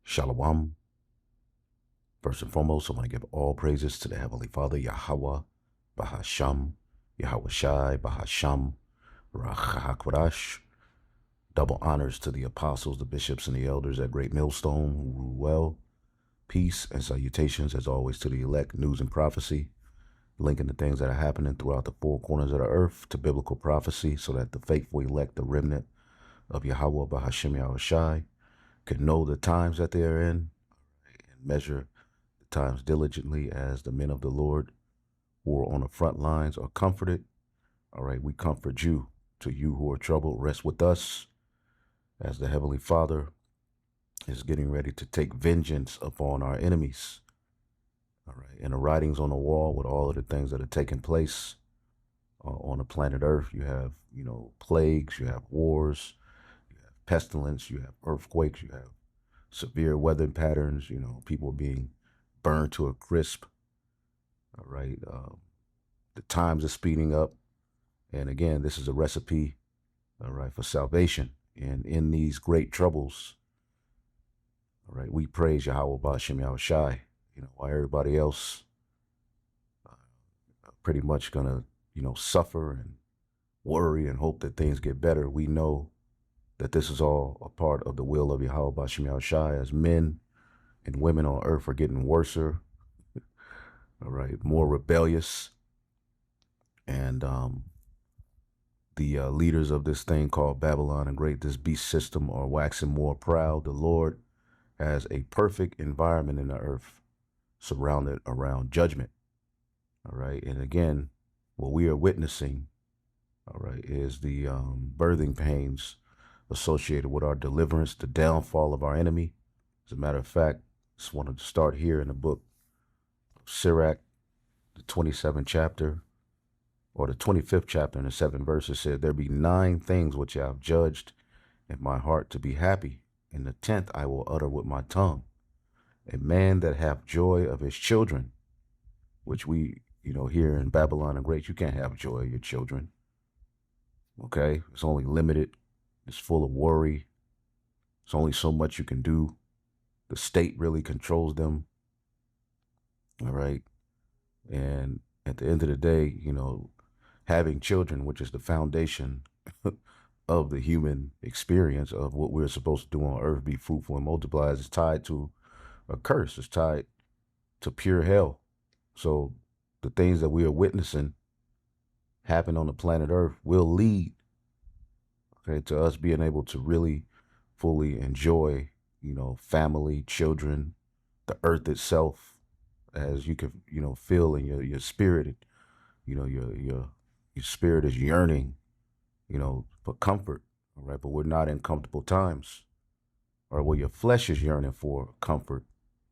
Shalom. First and foremost, I want to give all praises to the Heavenly Father, Yahweh, Bahasham, Yahweh Shai, Bahasham, Rachakwadash. Double honors to the apostles, the bishops, and the elders at Great Millstone who rule well. Peace and salutations, as always, to the elect, news and prophecy, linking the things that are happening throughout the four corners of the earth to biblical prophecy so that the faithful elect, the remnant of Yahweh, Bahasham, Yahweh Shai, can know the times that they are in and measure the times diligently as the men of the Lord who are on the front lines are comforted. All right, we comfort you. To you who are troubled, rest with us as the Heavenly Father is getting ready to take vengeance upon our enemies. All right, and the writings on the wall with all of the things that are taking place on the planet Earth. You have, plagues, you have wars, pestilence, you have earthquakes, you have severe weather patterns, people being burned to a crisp. All right. The times are speeding up. And again, this is a recipe, all right, for salvation. And in these great troubles, all right, we praise Yahweh Ba'ashem Yahweh Shai, while everybody else pretty much gonna, suffer and worry and hope that things get better. We know that this is all a part of the will of Yahweh Ba'ashem Yahweh Shai, as men and women on earth are getting worser, all right, more rebellious. And the leaders of this thing called Babylon and Great, this beast system, are waxing more proud. The Lord has a perfect environment in the earth surrounded around judgment. All right. And again, what we are witnessing, all right, is the birthing pains associated with our deliverance, the downfall of our enemy. As a matter of fact, just wanted to start here in the book of Sirach, the 27th chapter, or the 25th chapter in the 7 verses, said, there be 9 things which I have judged in my heart to be happy, and the 10th I will utter with my tongue. A man that hath joy of his children, which we, here in Babylon and Great, you can't have joy of your children. Okay, it's only limited. It's full of worry. It's only so much you can do. The state really controls them. All right. And at the end of the day, having children, which is the foundation of the human experience of what we're supposed to do on earth, be fruitful and multiply, is tied to a curse. It's tied to pure hell. So the things that we are witnessing happen on the planet Earth will lead, okay, to us being able to really fully enjoy, family, children, the earth itself, as you can, feel in your spirit, your spirit is yearning, for comfort. All right. But we're not in comfortable times, or your flesh is yearning for comfort,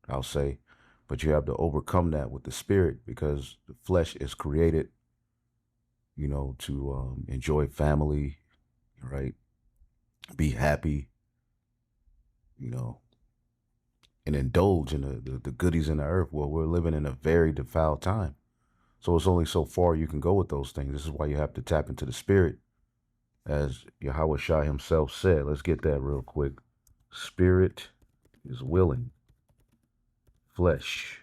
I'll say, but you have to overcome that with the spirit, because the flesh is created, to enjoy family, right? Be happy, and indulge in the goodies in the earth. Well, we're living in a very defiled time. So it's only so far you can go with those things. This is why you have to tap into the spirit, as Yahweh Shai himself said. Let's get that real quick. Spirit is willing, flesh.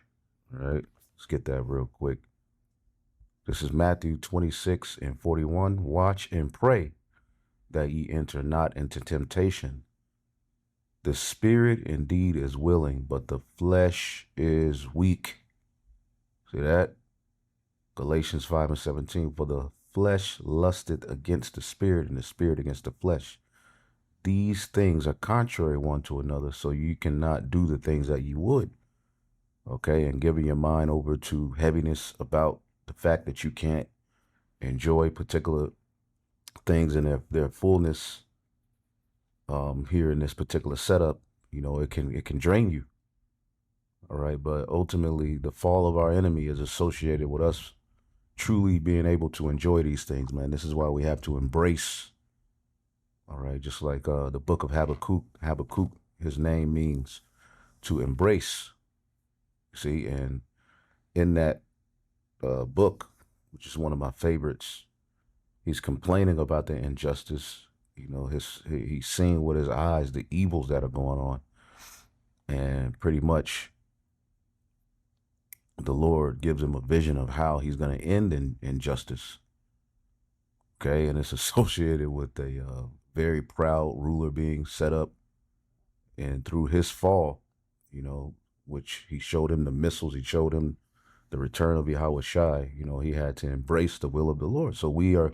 All right, let's get that real quick. This is Matthew 26:41. Watch and pray that ye enter not into temptation. The spirit indeed is willing, but the flesh is weak. See that? Galatians 5:17. For the flesh lusteth against the spirit, and the spirit against the flesh. These things are contrary one to another, so you cannot do the things that you would. Okay, and giving your mind over to heaviness about the fact that you can't enjoy particular things in their fullness, here in this particular setup, it can drain you. All right. But ultimately, the fall of our enemy is associated with us truly being able to enjoy these things, man. This is why we have to embrace. All right. Just like the book of Habakkuk, his name means to embrace. See, and in that book, which is one of my favorites, he's complaining about the injustice. He's seeing with his eyes the evils that are going on, and pretty much the Lord gives him a vision of how he's going to end in injustice. Okay, and it's associated with a very proud ruler being set up, and through his fall, which he showed him the missiles, he showed him the return of Yahweh Shai. He had to embrace the will of the Lord. So we are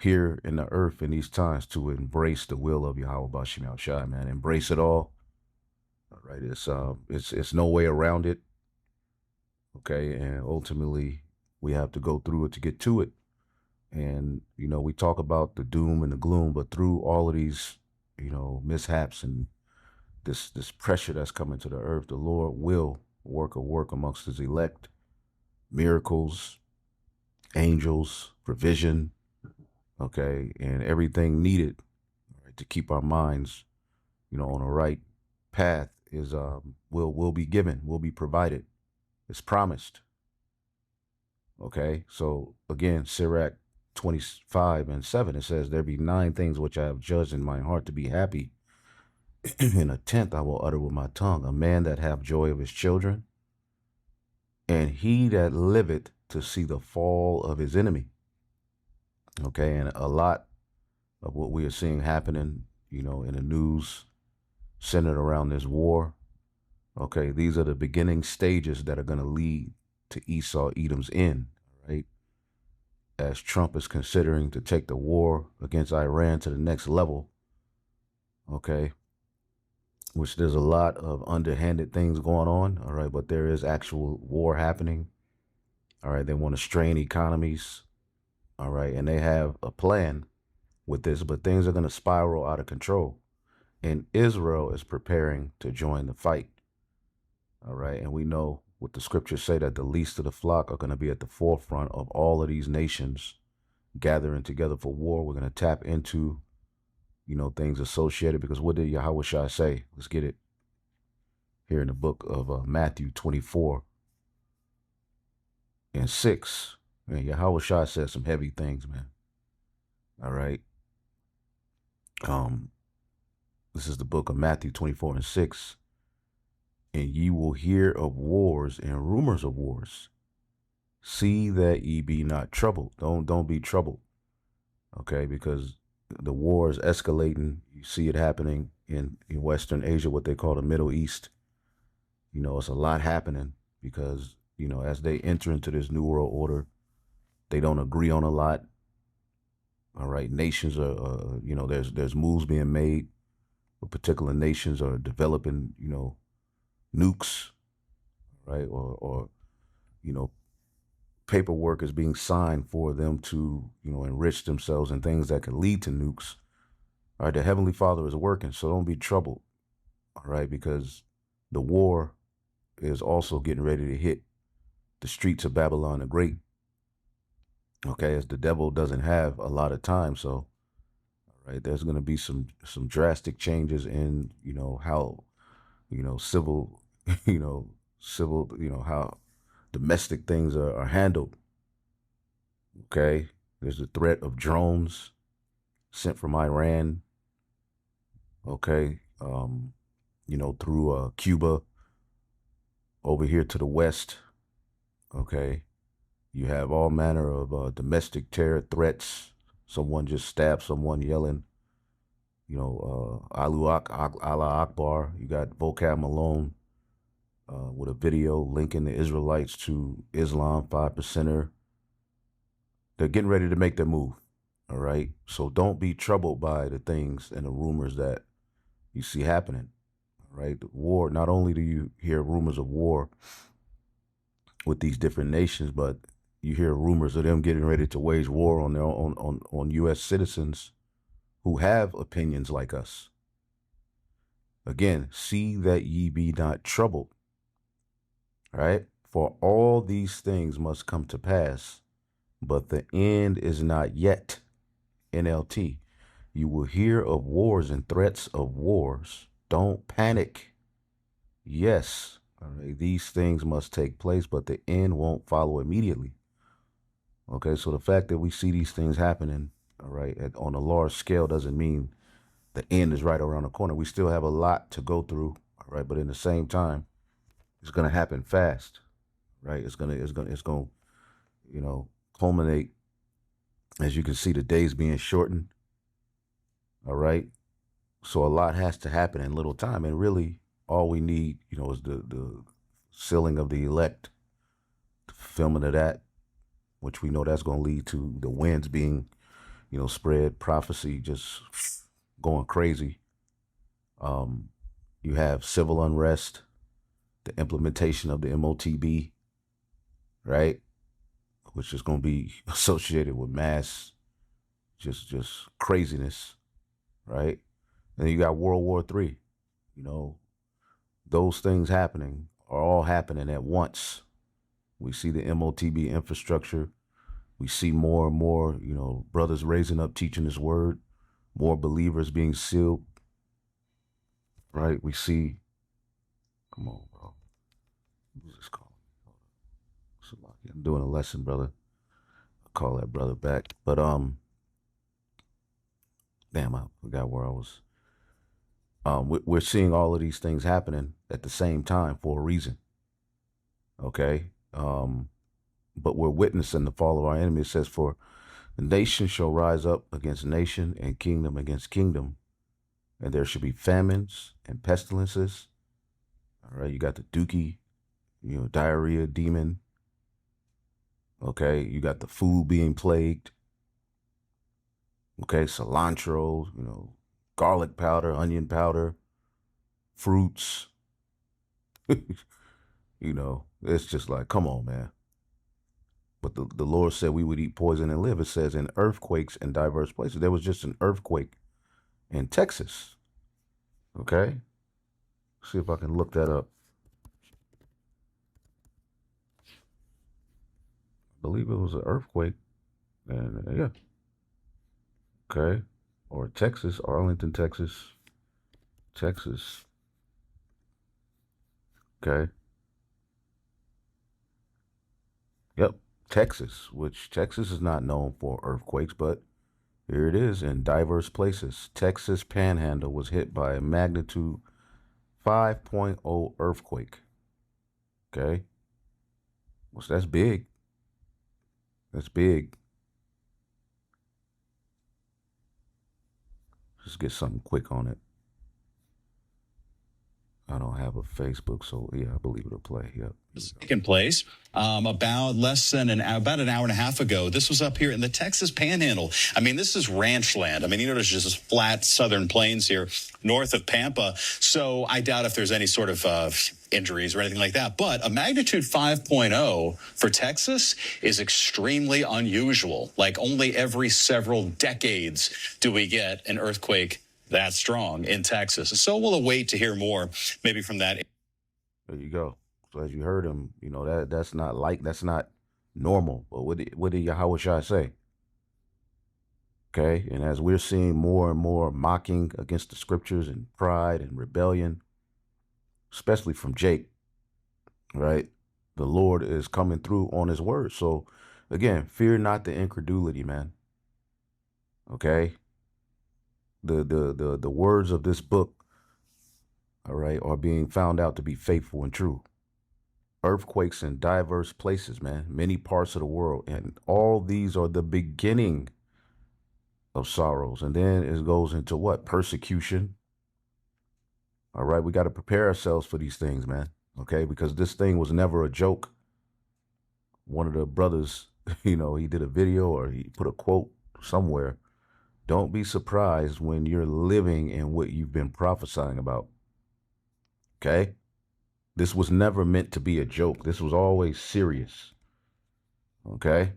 here in the earth in these times to embrace the will of Yahweh Bashim Al Shai, man. Embrace it all. All right, it's no way around it. Okay, and ultimately we have to go through it to get to it. And we talk about the doom and the gloom, but through all of these, mishaps and this pressure that's coming to the earth, the Lord will work a work amongst his elect, miracles, angels, provision, okay, and everything needed, right, to keep our minds, on the right path is will be given, will be provided. It's promised. Okay, so again, Sirach 25:7, it says, "There be 9 things which I have judged in mine heart to be happy, and a 10th I will utter with my tongue, a man that hath joy of his children, and he that liveth to see the fall of his enemy." Okay, and a lot of what we are seeing happening, in the news centered around this war. Okay, these are the beginning stages that are going to lead to Esau Edom's end, right? As Trump is considering to take the war against Iran to the next level, okay, which there's a lot of underhanded things going on, all right, but there is actual war happening, all right. They want to strain economies, all right, and they have a plan with this, but things are going to spiral out of control, and Israel is preparing to join the fight, all right. And we know what the scriptures say, that the least of the flock are going to be at the forefront of all of these nations gathering together for war. We're going to tap into, things associated, because what did Yahweh Shai say? Let's get it here in the book of Matthew 24:6. Man, Yahweh Shai said some heavy things, man. All right. This is the book of Matthew 24:6. "And ye will hear of wars and rumors of wars. See that ye be not troubled." Don't be troubled. Okay, because the war is escalating. You see it happening in Western Asia, what they call the Middle East. It's a lot happening because, as they enter into this new world order, they don't agree on a lot. All right, nations are, there's moves being made. But particular nations are developing, nukes, right? Or paperwork is being signed for them to, enrich themselves in things that could lead to nukes. All right, the Heavenly Father is working, so don't be troubled, all right, because the war is also getting ready to hit the streets of Babylon the Great, okay, as the devil doesn't have a lot of time. So, all right, there's going to be some drastic changes in, how, civil, how domestic things are handled, okay? There's the threat of drones sent from Iran, okay, through Cuba over here to the west, okay. You have all manner of domestic terror threats. Someone just stabbed someone yelling, Allah Akbar. You got Vocab Malone with a video linking the Israelites to Islam, 5%er. They're getting ready to make their move, all right? So don't be troubled by the things and the rumors that you see happening, all right? The war, not only do you hear rumors of war with these different nations, but You hear rumors of them getting ready to wage war on their on U.S. citizens who have opinions like us. Again, see that ye be not troubled, right? For all these things must come to pass, but the end is not yet. NLT. You will hear of wars and threats of wars. Don't panic. Yes, all right, these things must take place, but the end won't follow immediately. Okay, so the fact that we see these things happening, all right, on a large scale doesn't mean the end is right around the corner. We still have a lot to go through, all right, but in the same time, it's gonna happen fast, right? It's gonna, culminate. As you can see, the days being shortened, all right. So a lot has to happen in little time, and really, all we need, is the sealing of the elect, the fulfillment of that, which we know that's going to lead to the winds being, spread, prophecy just going crazy. You have civil unrest, the implementation of the MOTB, right, which is going to be associated with mass, just craziness, right? And you got World War III. Those things happening are all happening at once. We see the MOTB infrastructure. We see more and more, brothers raising up, teaching this word, more believers being sealed, right? We see, come on, bro. Who's this calling? I'm doing a lesson, brother. I'll call that brother back. But, damn, I forgot where I was. We're seeing all of these things happening at the same time for a reason. Okay. But we're witnessing the fall of our enemy. It says, for the nation shall rise up against nation and kingdom against kingdom, and there should be famines and pestilences. All right. You got the dookie, diarrhea demon. Okay. You got the food being plagued. Okay. Cilantro, garlic powder, onion powder, fruits. It's just like, come on, man. But the Lord said we would eat poison and live. It says in earthquakes in diverse places. There was just an earthquake in Texas. Okay. See if I can look that up. I believe it was an earthquake. And yeah. Okay. Or Texas, Arlington, Texas. Texas. Okay. Yep. Texas, which Texas is not known for earthquakes, but here it is in diverse places. Texas Panhandle was hit by a magnitude 5.0 earthquake. Okay. Well, that's big. That's big. Just get something quick on it. I don't have a Facebook, so yeah, I believe it'll play. Yep. Taking place about an hour and a half ago. This was up here in the Texas Panhandle. I mean, this is ranch land. I mean, there's just flat southern plains here north of Pampa. So I doubt if there's any sort of injuries or anything like that. But a magnitude 5.0 for Texas is extremely unusual. Like only every several decades do we get an earthquake that strong in Texas. So we'll await to hear more, maybe from that. There you go. So as you heard him, that's not normal. But what did Yahweh Shai say? Okay, and as we're seeing more and more mocking against the scriptures and pride and rebellion, especially from Jake, right? The Lord is coming through on his word. So again, fear not the incredulity, man. Okay. The words of this book, all right, are being found out to be faithful and true. Earthquakes in diverse places, man, many parts of the world. And all these are the beginning of sorrows. And then it goes into what? Persecution. All right, we got to prepare ourselves for these things, man. Okay, because this thing was never a joke. One of the brothers, he did a video or he put a quote somewhere. Don't be surprised when you're living in what you've been prophesying about. Okay? This was never meant to be a joke. This was always serious. Okay.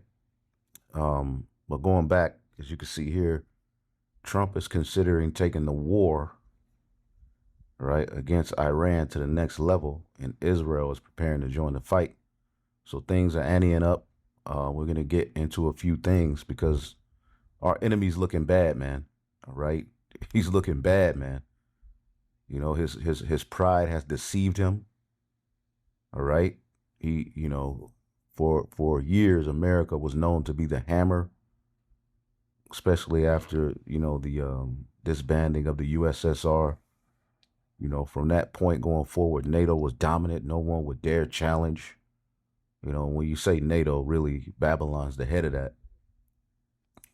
But going back, as you can see here, Trump is considering taking the war, right, against Iran to the next level, and Israel is preparing to join the fight. So things are anteing up. We're gonna get into a few things because our enemy's looking bad, man. All right, he's looking bad, man. You know, his pride has deceived him. All right, for years, America was known to be the hammer, especially after the disbanding of the USSR. From that point going forward, NATO was dominant. No one would dare challenge. When you say NATO, really, Babylon's the head of that.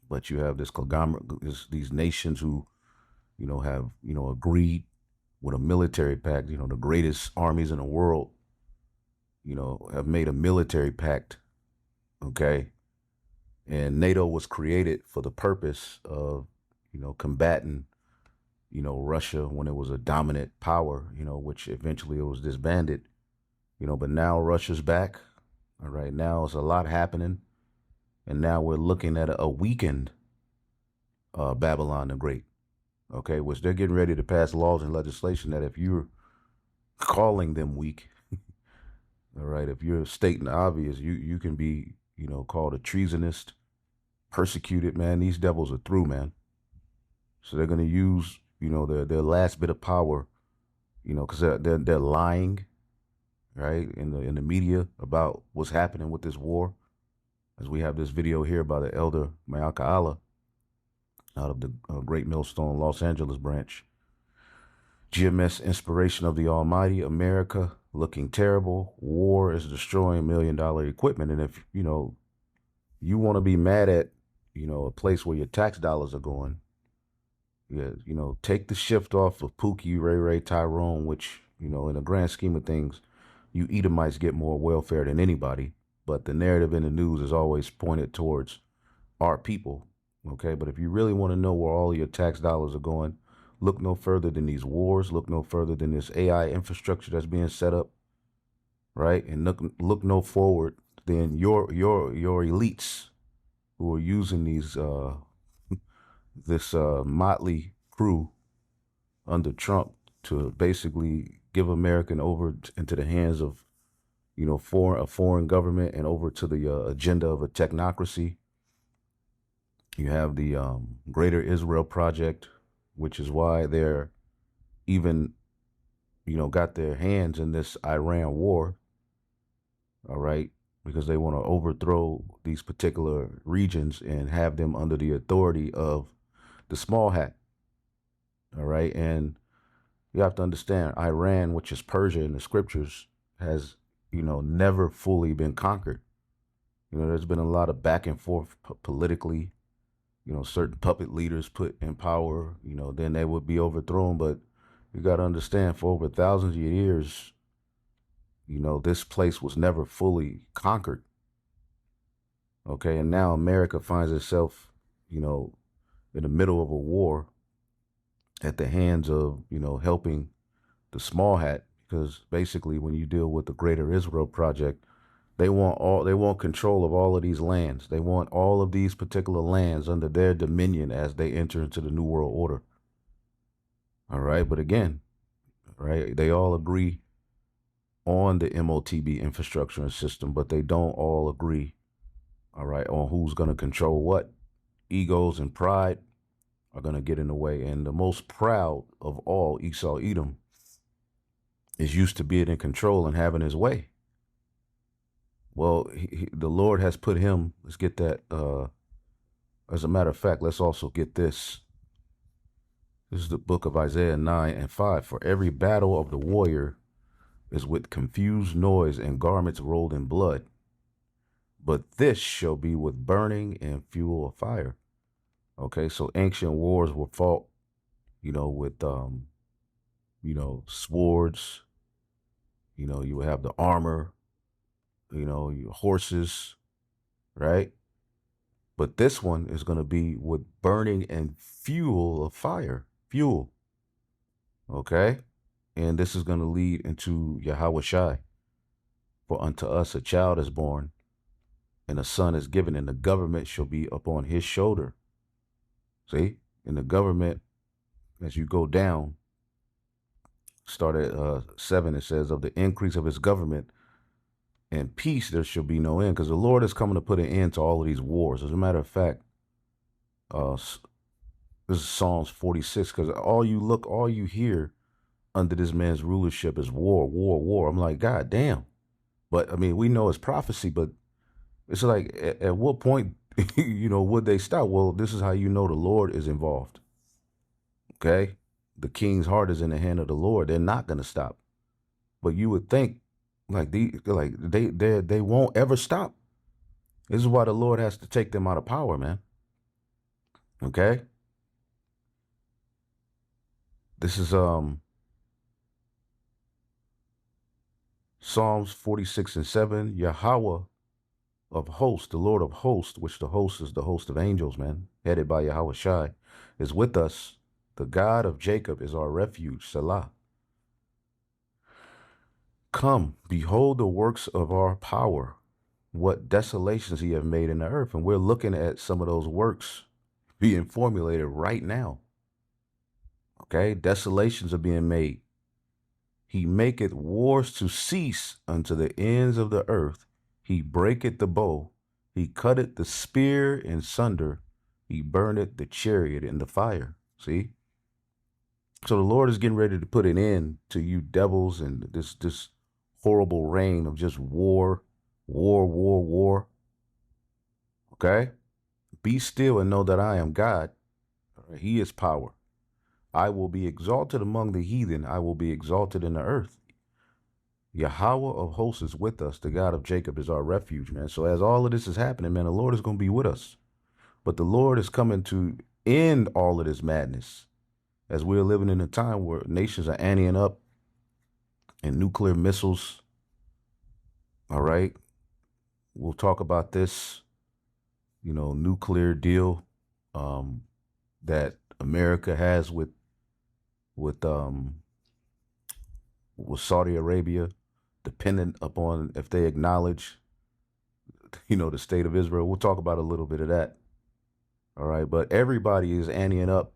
But you have this conglomerate, these nations who, have, agreed with a military pact. The greatest armies in the world, have made a military pact. Okay. And NATO was created for the purpose of, combating, Russia when it was a dominant power, which eventually it was disbanded, but now Russia's back. All right. Now it's a lot happening. And now we're looking at a weakened Babylon the Great. Okay. Which they're getting ready to pass laws and legislation that if you're calling them weak, all right, if you're stating the obvious, you can be, called a treasonist, persecuted, man. These devils are through, man. So they're going to use, their last bit of power, because they're lying, right, in the media about what's happening with this war. As we have this video here by the elder Mayaka Allah out of the Great Millstone Los Angeles branch. GMS inspiration of the Almighty, America looking terrible. War is destroying $1 million equipment. And if, you want to be mad at, a place where your tax dollars are going, yeah, take the shift off of Pookie, Ray Ray, Tyrone, which, in the grand scheme of things, you Edomites get more welfare than anybody. But the narrative in the news is always pointed towards our people. Okay. But if you really want to know where all of your tax dollars are going, look no further than these wars, look no further than this AI infrastructure that's being set up. Right. And look no forward than your elites who are using these this motley crew under Trump to basically give American over into the hands of a foreign government and over to the agenda of a technocracy. You have the Greater Israel Project, which is why they're even got their hands in this Iran war. All right, because they want to overthrow these particular regions and have them under the authority of the small hat. All right. And you have to understand Iran, which is Persia in the scriptures, has, never fully been conquered. There's been a lot of back and forth politically, certain puppet leaders put in power, then they would be overthrown. But you got to understand for over thousands of years, this place was never fully conquered. Okay. And now America finds itself, in the middle of a war at the hands of, helping the small hat, because basically when you deal with the Greater Israel Project, they want control of all of these lands. They want all of these particular lands under their dominion as they enter into the New World Order. All right. But again, right, they all agree on the MOTB infrastructure and system, but they don't all agree, all right, on who's going to control what. Egos and pride are going to get in the way. And the most proud of all, Esau Edom, is used to being in control and having his way. Well, the Lord has put him, let's get that. As a matter of fact, let's also get this. This is the book of Isaiah 9 and 5. For every battle of the warrior is with confused noise and garments rolled in blood. But this shall be with burning and fuel of fire. Okay, so ancient wars were fought, with, swords. You would have the armor, your horses, right? But this one is going to be with burning and fuel of fire, fuel. Okay. And this is going to lead into Yahweh Shai. For unto us a child is born, and a son is given, and the government shall be upon his shoulder. See? In the government, as you go down, start at 7, it says, of the increase of his government and peace there shall be no end, because the Lord is coming to put an end to all of these wars. As a matter of fact, this is Psalms 46, because all you hear under this man's rulership is war, war, war. I'm like, God damn. But I mean, we know it's prophecy, but it's like, at what point, would they stop? Well, this is how you know the Lord is involved. Okay? The king's heart is in the hand of the Lord. They're not going to stop. But you would think they won't ever stop. This is why the Lord has to take them out of power, man. Okay? This is Psalms 46 and 7. Yahweh of hosts, the Lord of hosts, which the host is the host of angels, man, headed by Yahweh Shai, is with us. The God of Jacob is our refuge, Selah. Come, behold the works of our power, what desolations he have made in the earth. And we're looking at some of those works being formulated right now. Okay, desolations are being made. He maketh wars to cease unto the ends of the earth. He breaketh the bow. He cutteth the spear in sunder. He burneth the chariot in the fire. See? So the Lord is getting ready to put an end to you devils and this horrible reign of just war, war, war, war. Okay? Be still and know that I am God. He is power. I will be exalted among the heathen. I will be exalted in the earth. Yahweh of hosts is with us. The God of Jacob is our refuge, man. So as all of this is happening, man, the Lord is going to be with us. But the Lord is coming to end all of this madness, as we're living in a time where nations are anteing up and nuclear missiles. All right. We'll talk about this, nuclear deal that America has with Saudi Arabia, dependent upon if they acknowledge, the state of Israel. We'll talk about a little bit of that. All right. But everybody is anteing up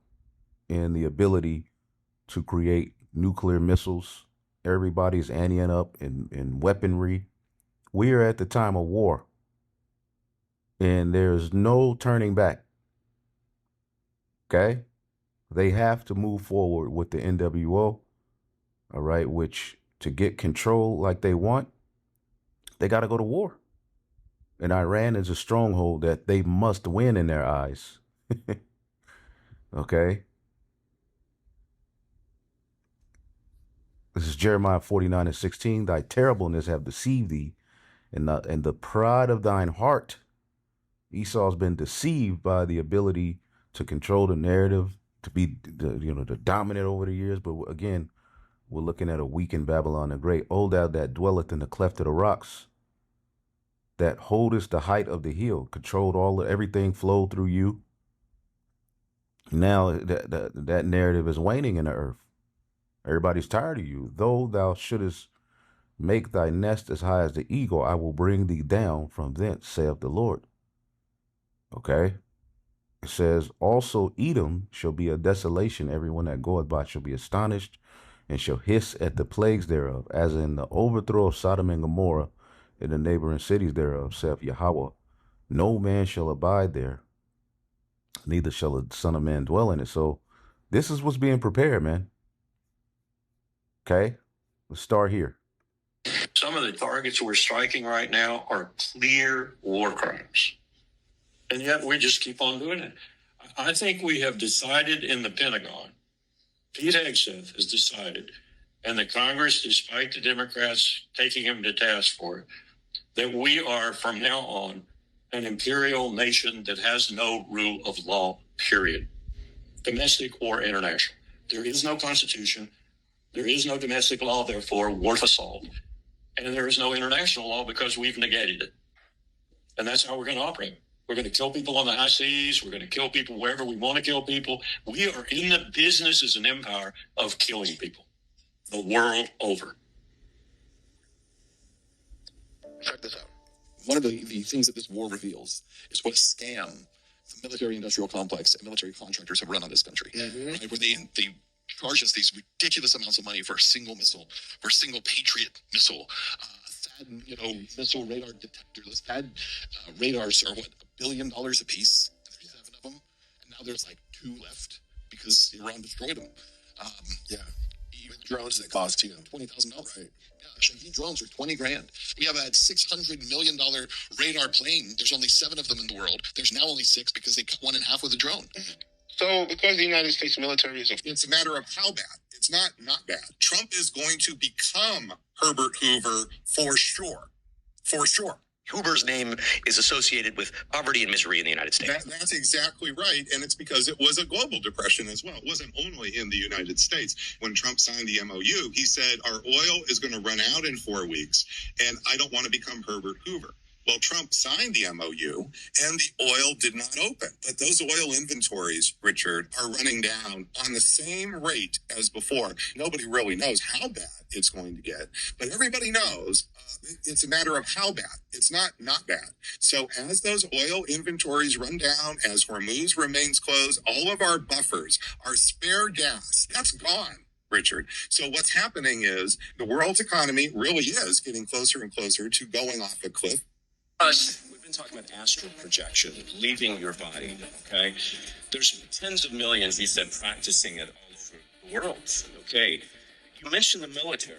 in the ability to create nuclear missiles. Everybody's anteing up in weaponry. We are at the time of war, and there's no turning back. Okay? They have to move forward with the NWO, all right, which to get control like they want, they got to go to war. And Iran is a stronghold that they must win in their eyes. Okay? This is Jeremiah 49 and 16. Thy terribleness have deceived thee, and the pride of thine heart. Esau's been deceived by the ability to control the narrative, to be the dominant over the years. But again, we're looking at a weakened Babylon the Great. O thou that dwelleth in the cleft of the rocks, that holdest the height of the hill, controlled everything flowed through you. Now that narrative is waning in the earth. Everybody's tired of you. Though thou shouldest make thy nest as high as the eagle, I will bring thee down from thence, saith the Lord. Okay? It says, also Edom shall be a desolation. Everyone that goeth by shall be astonished, and shall hiss at the plagues thereof, as in the overthrow of Sodom and Gomorrah, in the neighboring cities thereof, saith Yahweh. No man shall abide there, neither shall a son of man dwell in it. So this is what's being prepared, man. Okay? Let's start here. Some of the targets we're striking right now are clear war crimes. And yet we just keep on doing it. I think we have decided in the Pentagon, Pete Hegseth has decided, and the Congress, despite the Democrats taking him to task for it, that we are from now on an imperial nation that has no rule of law, period. Domestic or international. There is no constitution. There is no domestic law, therefore, worth assault. And there is no international law because we've negated it. And that's how we're going to operate. We're going to kill people on the high seas. We're going to kill people wherever we want to kill people. We are in the business as an empire of killing people the world over. Check this out. one of the things that this war reveals is what a scam the military-industrial complex and military contractors have run on this country, right? Where they charge us these ridiculous amounts of money for a single missile, for a single Patriot missile. A THAAD, missile radar detector. Those THAAD radars are what, $1 billion a piece. There's 7 of them, and now there's like 2 left because Iran destroyed them. Yeah. Even drones that cost you $20,000. Right. Yeah, these drones are $20,000. We have a $600 million radar plane. There's only 7 of them in the world. There's now only 6 because they cut one in half with a drone. So, because the United States military is it's a matter of how bad. It's not bad. Trump is going to become Herbert Hoover for sure. For sure. Hoover's name is associated with poverty and misery in the United States. That's exactly right. And it's because it was a global depression as well. It wasn't only in the United States. When Trump signed the MOU, he said, our oil is going to run out in 4 weeks, and I don't want to become Herbert Hoover. Well, Trump signed the MOU, and the oil did not open. But those oil inventories, Richard, are running down on the same rate as before. Nobody really knows how bad it's going to get, but everybody knows it's a matter of how bad. It's not bad. So as those oil inventories run down, as Hormuz remains closed, all of our buffers, our spare gas, that's gone, Richard. So what's happening is the world's economy really is getting closer and closer to going off a cliff. We've been talking about astral projection, leaving your body, okay? There's tens of millions, he said, practicing it all over the world, okay? You mentioned the military,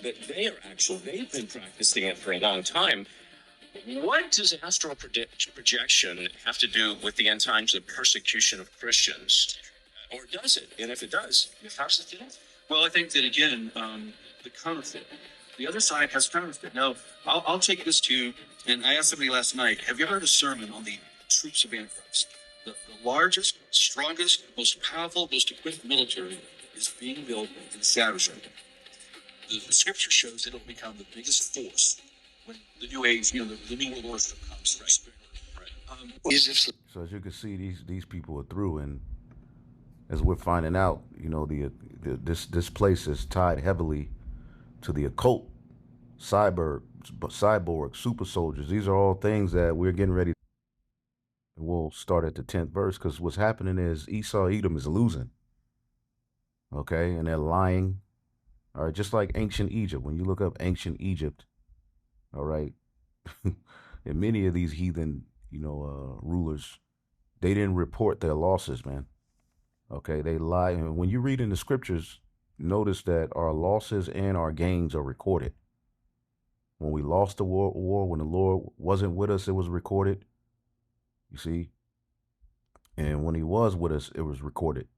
that they've been practicing it for a long time. What does astral projection have to do with the end times of persecution of Christians? Or does it? And if it does, how does it do it? Well, I think that, again, the counterfeit. The other side has counterfeit. Now, I'll take this to, and I asked somebody last night, have you ever heard a sermon on the troops of Antichrist? The largest, strongest, most powerful, most equipped military is being built in Saturday. The scripture shows that it'll become the biggest force when the new age, the new world order comes. Right. So as you can see, these people are through, and as we're finding out, this place is tied heavily to the occult, cyborg, super soldiers. These are all things that we're getting ready. And we'll start at the 10th verse, because what's happening is Esau, Edom is losing. Okay, and they're lying. All right, just like ancient Egypt. When you look up ancient Egypt, all right, and many of these heathen, rulers, they didn't report their losses, man. Okay, they lie. And when you read in the scriptures, notice that our losses and our gains are recorded. When we lost the war, when the Lord wasn't with us, it was recorded. You see? And when he was with us, it was recorded.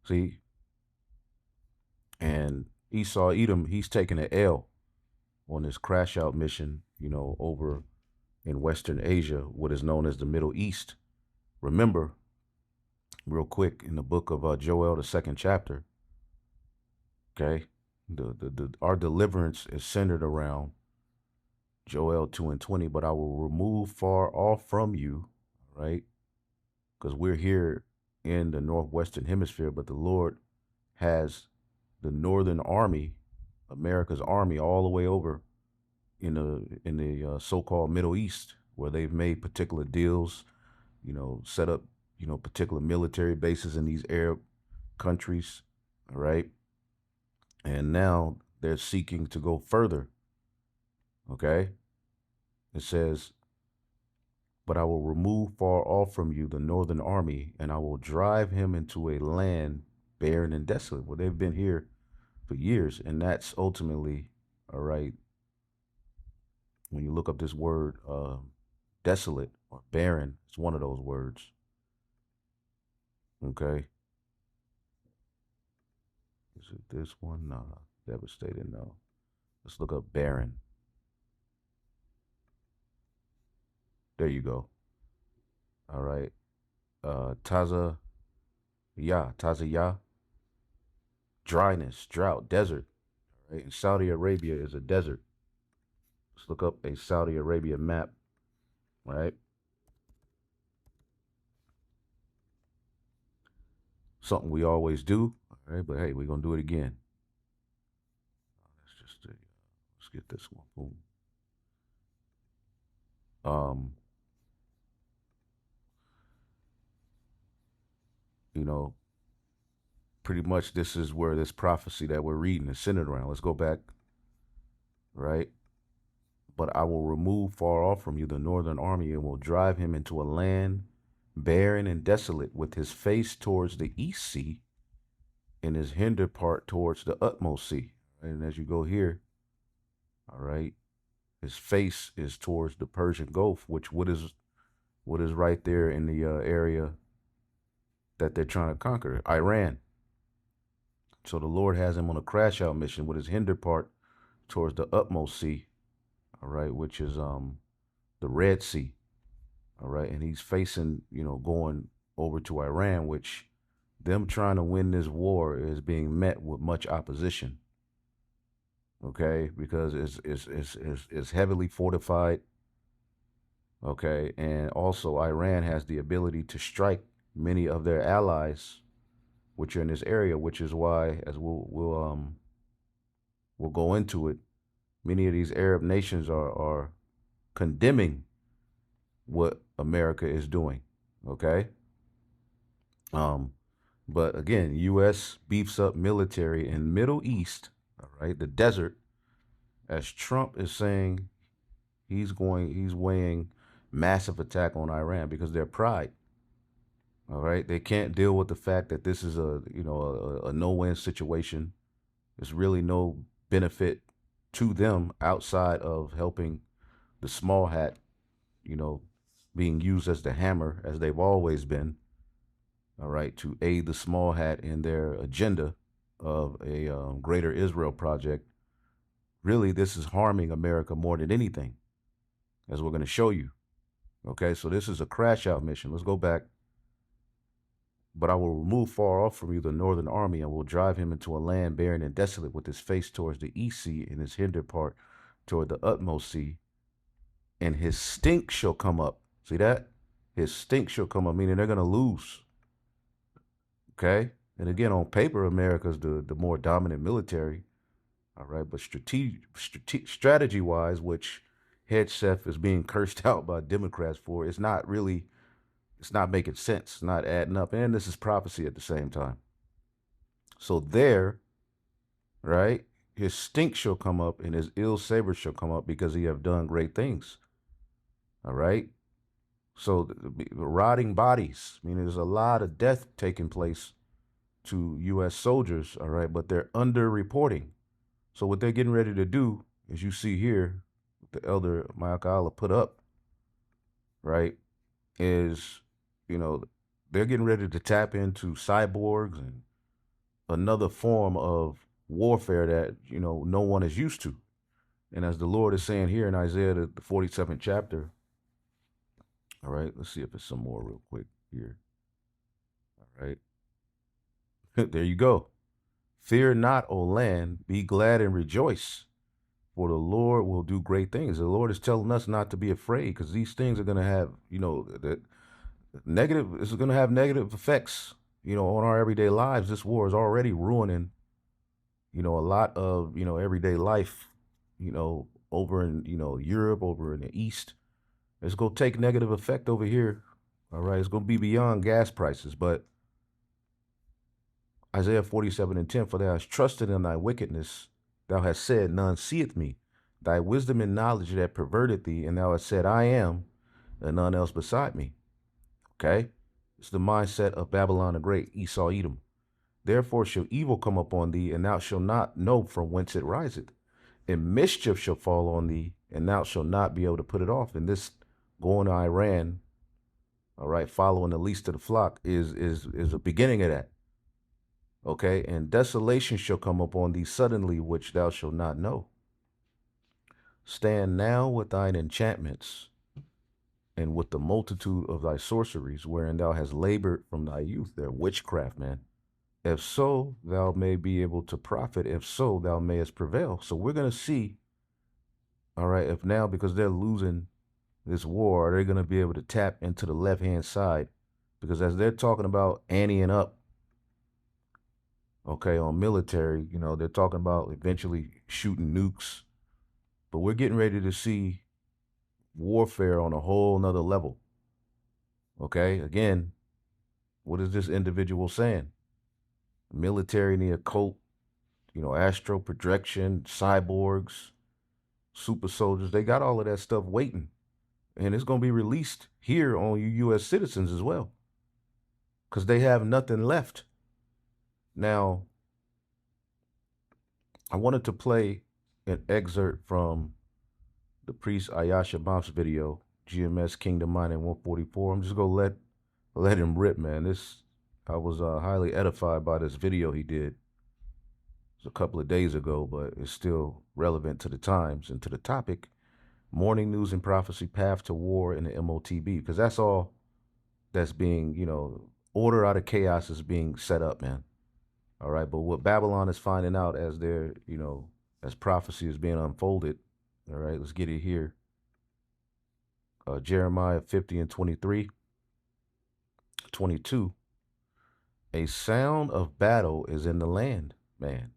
See? And Esau, Edom, he's taking an L on this crash out mission, over in Western Asia, what is known as the Middle East. Remember, real quick, in the book of Joel, the 2nd chapter, okay, our deliverance is centered around Joel 2:20, but I will remove far off from you, right? Because we're here in the northwestern hemisphere, but the Lord has the northern army, America's army, all the way over in the so-called Middle East, where they've made particular deals, set up, particular military bases in these Arab countries, all right? And now they're seeking to go further, okay? It says, but I will remove far off from you the northern army, and I will drive him into a land barren and desolate. Well, they've been here for years, and that's ultimately, all right, when you look up this word, desolate or barren, it's one of those words. Okay. Is it this one? No. Devastated, no. Let's look up barren. There you go. All right. Taza Ya. Dryness, drought, desert. All right. And Saudi Arabia is a desert. Let's look up a Saudi Arabia map. Right. Something we always do. All right, but hey, we're gonna do it again. Let's get this one. Boom. Um, you know, pretty much this is where this prophecy that we're reading is centered around. Let's go back, right? But I will remove far off from you the northern army and will drive him into a land barren and desolate, with his face towards the east sea and his hinder part towards the utmost sea. And as you go here, all right, his face is towards the Persian Gulf, which what is right there in the area that they're trying to conquer, Iran. So the Lord has him on a crash out mission with his hinder part towards the utmost sea, all right, which is the Red Sea, all right, and he's facing, going over to Iran, which them trying to win this war is being met with much opposition. Okay, because it's heavily fortified. Okay, and also Iran has the ability to strike many of their allies, which are in this area, which is why, as we'll go into it, many of these Arab nations are condemning what America is doing. Okay. Um, but again, U.S. beefs up military in Middle East, all right, the desert, as Trump is saying he's weighing massive attack on Iran because their pride. All right, they can't deal with the fact that this is a no-win situation. There's really no benefit to them outside of helping the small hat, you know, being used as the hammer as they've always been. All right, to aid the small hat in their agenda of a greater Israel project. Really, this is harming America more than anything, as we're going to show you. Okay, so this is a crash out mission. Let's go back. But I will remove far off from you the northern army and will drive him into a land barren and desolate, with his face towards the east sea and his hinder part toward the utmost sea. And his stink shall come up. See that? His stink shall come up, meaning they're going to lose. Okay? And again, on paper, America's the more dominant military. All right, but strategy-wise, which Hegseth is being cursed out by Democrats for, it's not making sense. It's not adding up. And this is prophecy at the same time. So there, right, his stink shall come up and his ill savor shall come up, because he have done great things. All right. So the rotting bodies, I mean, there's a lot of death taking place to U.S. soldiers. All right. But they're underreporting. So what they're getting ready to do, as you see here, the elder Mayakala put up, right, is, they're getting ready to tap into cyborgs and another form of warfare that, no one is used to. And as the Lord is saying here in Isaiah, the 47th chapter, all right, let's see if it's some more real quick here. All right. There you go. Fear not, O land, be glad and rejoice, for the Lord will do great things. The Lord is telling us not to be afraid, because these things are going to have, that this is going to have negative effects, on our everyday lives. This war is already ruining, a lot of, everyday life, over in, Europe, over in the East. It's going to take negative effect over here. All right. It's going to be beyond gas prices. But Isaiah 47:10, for thou hast trusted in thy wickedness. Thou hast said, none seeth me. Thy wisdom and knowledge that perverted thee, and thou hast said, I am, and none else beside me. Okay? It's the mindset of Babylon the Great, Esau, Edom. Therefore shall evil come upon thee, and thou shalt not know from whence it riseth. And mischief shall fall on thee, and thou shalt not be able to put it off. And this going to Iran, all right, following the least of the flock, is a beginning of that. Okay, and desolation shall come upon thee suddenly, which thou shalt not know. Stand now with thine enchantments, and with the multitude of thy sorceries, wherein thou hast labored from thy youth. They're witchcraft, man. If so, thou may be able to profit. If so, thou mayest prevail. So we're going to see, all right, if now, because they're losing this war, are they going to be able to tap into the left-hand side? Because as they're talking about anteing up, okay, on military, they're talking about eventually shooting nukes. But we're getting ready to see, warfare on a whole nother level. Okay, again, what is this individual saying? Military and the occult, astral projection, cyborgs, super soldiers, they got all of that stuff waiting. And it's going to be released here on you U.S. citizens as well, because they have nothing left. Now, I wanted to play an excerpt from the priest Ayasha Bombs video, GMS Kingdom Mining 144. I'm just going to let him rip, man. I was highly edified by this video he did. It was a couple of days ago, but it's still relevant to the times and to the topic. Morning News and Prophecy, Path to War in the MOTB, because that's all that's being, order out of chaos is being set up, man. All right, but what Babylon is finding out as their, as prophecy is being unfolded, all right, let's get it here. Jeremiah 50 and 23, 22. A sound of battle is in the land, man.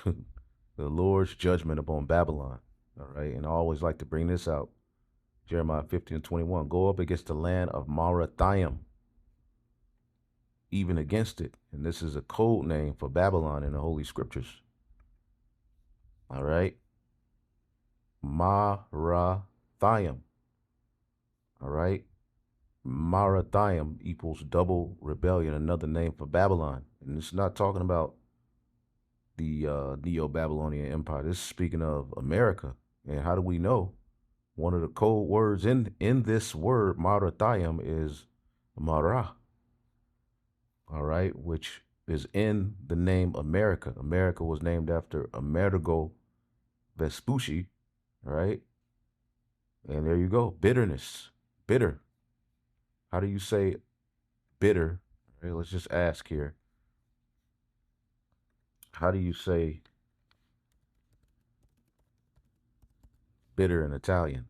The Lord's judgment upon Babylon. All right, and I always like to bring this out. Jeremiah 50 and 21. Go up against the land of Marathaim, even against it. And this is a code name for Babylon in the Holy Scriptures. All right. Marathaim. All right. Marathaim equals double rebellion, another name for Babylon. And it's not talking about the Neo-Babylonian Empire. This is speaking of America. And how do we know? One of the code words in this word, Marathaim, is Mara. All right, which is in the name America. America was named after Amerigo Vespucci, right? And there you go, bitterness, bitter. How do you say bitter? All right, let's just ask here. How do you say bitter in Italian?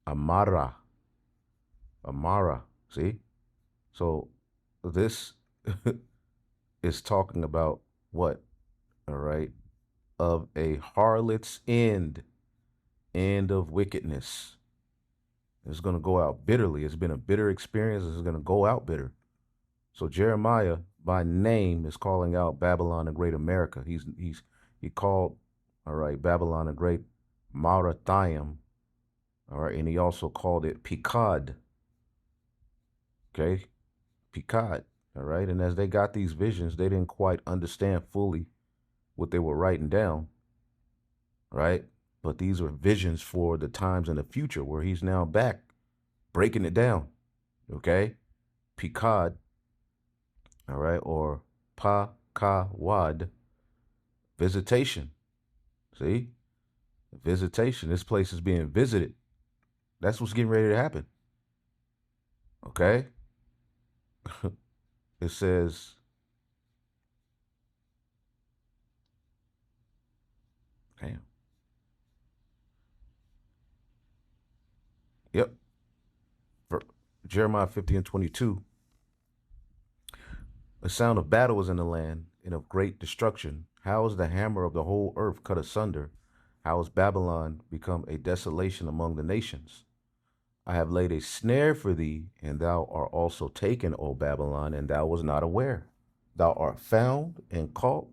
Amara. Amara. See? So this is talking about what? All right. Of a harlot's end of wickedness. It's going to go out bitterly. It's been a bitter experience. It's going to go out bitter. So Jeremiah, by name, is calling out Babylon the Great America. He called, all right, Babylon the Great Marathaim, all right, and he also called it Pekod. Okay, Pekod, all right. And as they got these visions, they didn't quite understand fully what they were writing down, right? But these were visions for the times in the future where he's now back breaking it down, okay? Pekod, all right, or Pa-ka-wad, visitation. See? Visitation. This place is being visited. That's what's getting ready to happen. Okay? It says, damn. Yep. For Jeremiah 50 and 22. A sound of battle is in the land and of great destruction. How is the hammer of the whole earth cut asunder? How has Babylon become a desolation among the nations? I have laid a snare for thee, and thou art also taken, O Babylon, and thou was not aware. Thou art found and caught,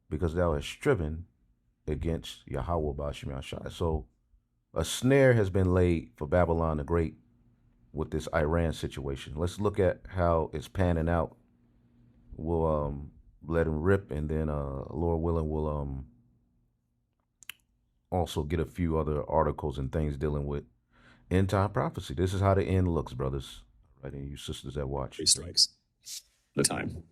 because thou hast striven against Yahweh Ba'ashem Yahshai. So a snare has been laid for Babylon the Great with this Iran situation. Let's look at how it's panning out. We'll let him rip, and then Lord willing, we'll also get a few other articles and things dealing with end time prophecy. This is how the end looks, brothers. Right, and you sisters that watch. Strikes the time.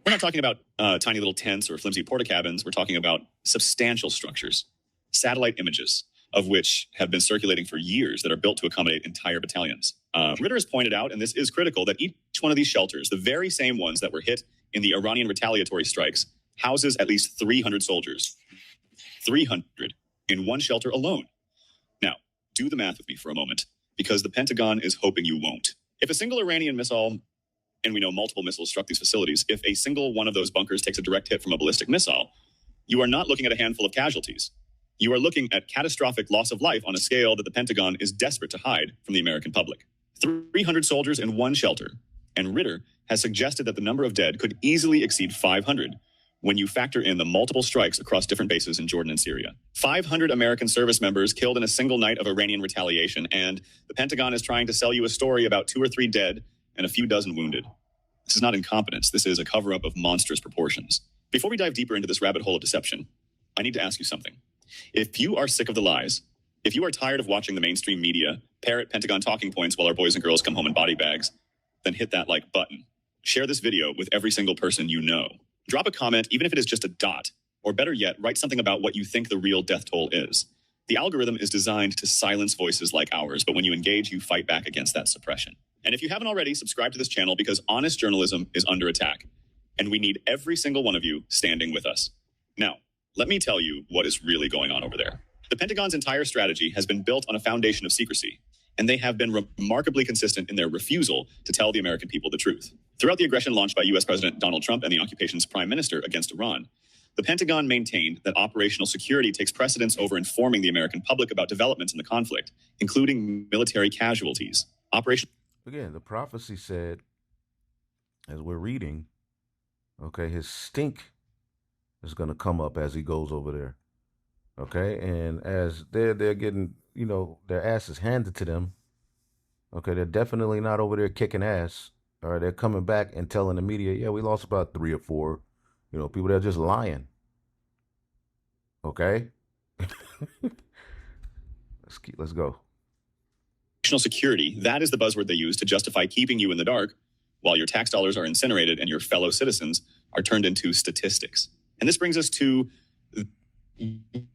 We're not talking about tiny little tents or flimsy porta cabins. We're talking about substantial structures, satellite images of which have been circulating for years that are built to accommodate entire battalions. Ritter has pointed out, and this is critical, that each one of these shelters, the very same ones that were hit in the Iranian retaliatory strikes, houses at least 300 soldiers. 300 in one shelter alone. Now, do the math with me for a moment, because the Pentagon is hoping you won't. If a single Iranian missile, and we know multiple missiles struck these facilities, if a single one of those bunkers takes a direct hit from a ballistic missile, you are not looking at a handful of casualties. You are looking at catastrophic loss of life on a scale that the Pentagon is desperate to hide from the American public. 300 soldiers in one shelter, and Ritter has suggested that the number of dead could easily exceed 500 when you factor in the multiple strikes across different bases in Jordan and Syria. 500 American service members killed in a single night of Iranian retaliation, and the Pentagon is trying to sell you a story about 2 or 3 dead and a few dozen wounded. This is not incompetence. This is a cover-up of monstrous proportions. Before we dive deeper into this rabbit hole of deception, I need to ask you something. If you are sick of the lies, if you are tired of watching the mainstream media parrot Pentagon talking points while our boys and girls come home in body bags, then hit that like button. Share this video with every single person you know. Drop a comment, even if it is just a dot, or better yet, write something about what you think the real death toll is. The algorithm is designed to silence voices like ours, but when you engage, you fight back against that suppression. And if you haven't already, subscribe to this channel because honest journalism is under attack, and we need every single one of you standing with us. Now, let me tell you what is really going on over there. The Pentagon's entire strategy has been built on a foundation of secrecy, and they have been remarkably consistent in their refusal to tell the American people the truth. Throughout the aggression launched by U.S. President Donald Trump and the occupation's prime minister against Iran, the Pentagon maintained that operational security takes precedence over informing the American public about developments in the conflict, including military casualties. Again, the prophecy said, as we're reading, okay, his stink is going to come up as he goes over there. Okay, and as they're getting, you know, their asses handed to them, okay, they're definitely not over there kicking ass. All right, they're coming back and telling the media, yeah, we lost about 3 or 4, you know, people that are just lying. Okay, let's go. National security, that is the buzzword they use to justify keeping you in the dark while your tax dollars are incinerated and your fellow citizens are turned into statistics. And this brings us to...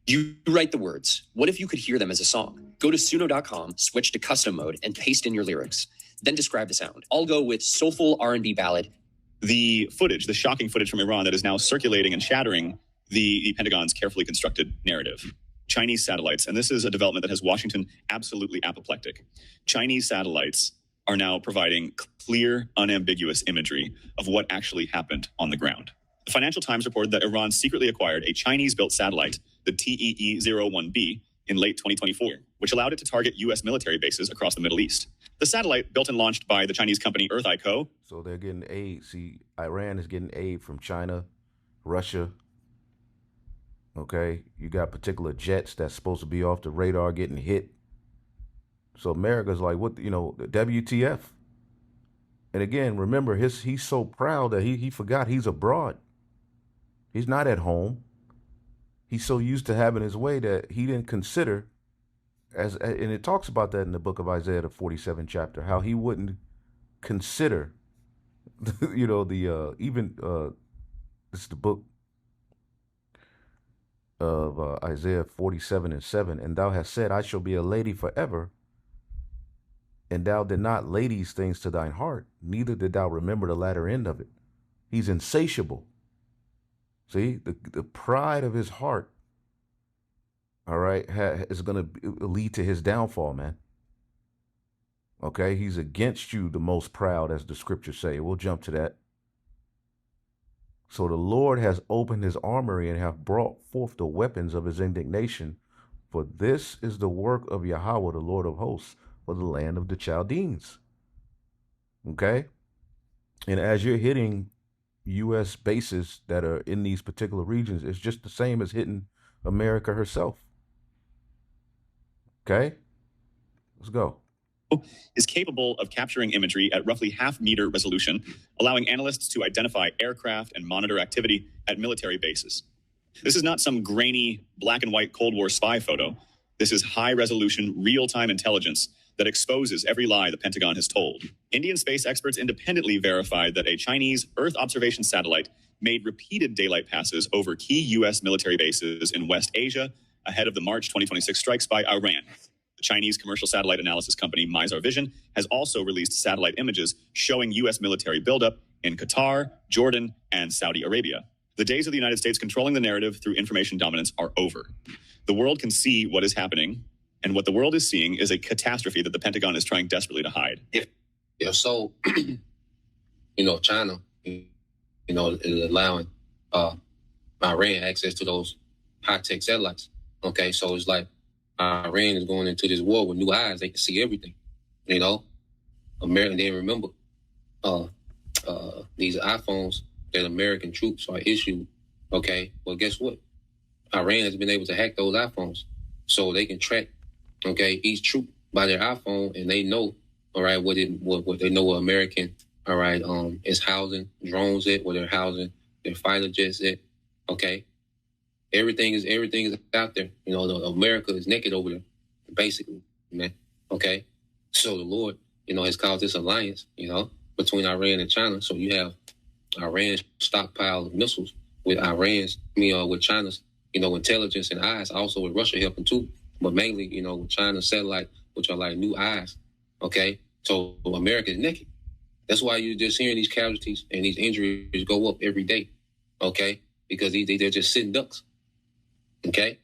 You write the words. What if you could hear them as a song? Go to suno.com, switch to custom mode, and paste in your lyrics. Then describe the sound. I'll go with soulful R&B ballad. The footage, the shocking footage from Iran that is now circulating and shattering the Pentagon's carefully constructed narrative. Chinese satellites, and this is a development that has Washington absolutely apoplectic. Chinese satellites are now providing clear, unambiguous imagery of what actually happened on the ground. The Financial Times reported that Iran secretly acquired a Chinese-built satellite, the TEE-01B, in late 2024, which allowed it to target U.S. military bases across the Middle East. The satellite, built and launched by the Chinese company Earth Co. So they're getting aid. See, Iran is getting aid from China, Russia. Okay, you got particular jets that's supposed to be off the radar getting hit. So America's like, what, you know, the WTF. And again, remember, he's so proud that he forgot he's abroad. He's not at home. He's so used to having his way that he didn't consider, and it talks about that in the book of Isaiah, the 47th chapter, how he wouldn't consider, you know, this is the book of Isaiah 47:7, and thou hast said, I shall be a lady forever, and thou did not lay these things to thine heart, neither did thou remember the latter end of it. He's insatiable. See, the pride of his heart, all right, is going to lead to his downfall, man. Okay, he's against you, the most proud, as the scriptures say. We'll jump to that. So the Lord has opened his armory and have brought forth the weapons of his indignation. For this is the work of Yahweh, the Lord of hosts, for the land of the Chaldeans. Okay? And as you're hitting U.S. bases that are in these particular regions, it's just the same as hitting America herself. Okay? Let's go. Is capable of capturing imagery at roughly half-meter resolution, allowing analysts to identify aircraft and monitor activity at military bases. This is not some grainy black and white Cold War spy photo. This is high-resolution, real-time intelligence that exposes every lie the Pentagon has told. Indian space experts independently verified that a Chinese Earth observation satellite made repeated daylight passes over key U.S. military bases in West Asia ahead of the March 2026 strikes by Iran. The Chinese commercial satellite analysis company Mizar Vision has also released satellite images showing U.S. military buildup in Qatar, Jordan, and Saudi Arabia. The days of the United States controlling the narrative through information dominance are over. The world can see what is happening, and what the world is seeing is a catastrophe that the Pentagon is trying desperately to hide. If so, you know, China, you know, is allowing Iran access to those high-tech satellites. Okay, so it's like Iran is going into this war with new eyes. They can see everything. You know, America. They remember these iPhones that American troops are issued. Okay, well, guess what? Iran has been able to hack those iPhones, so they can track, okay, each troop by their iPhone, and they know, all right, what they know what American, all right, is housing drones at, where they're housing their fighter jets at. Okay, everything is out there. You know, America is naked over there, basically, man. Okay, so the Lord, you know, has caused this alliance, you know, between Iran and China. So you have Iran's stockpile of missiles with with China's, you know, intelligence and eyes, also with Russia helping too, but mainly, you know, with China's satellite, which are like new eyes. Okay, so America is naked. That's why you're just hearing these casualties and these injuries go up every day. Okay, because they're just sitting ducks. Okay,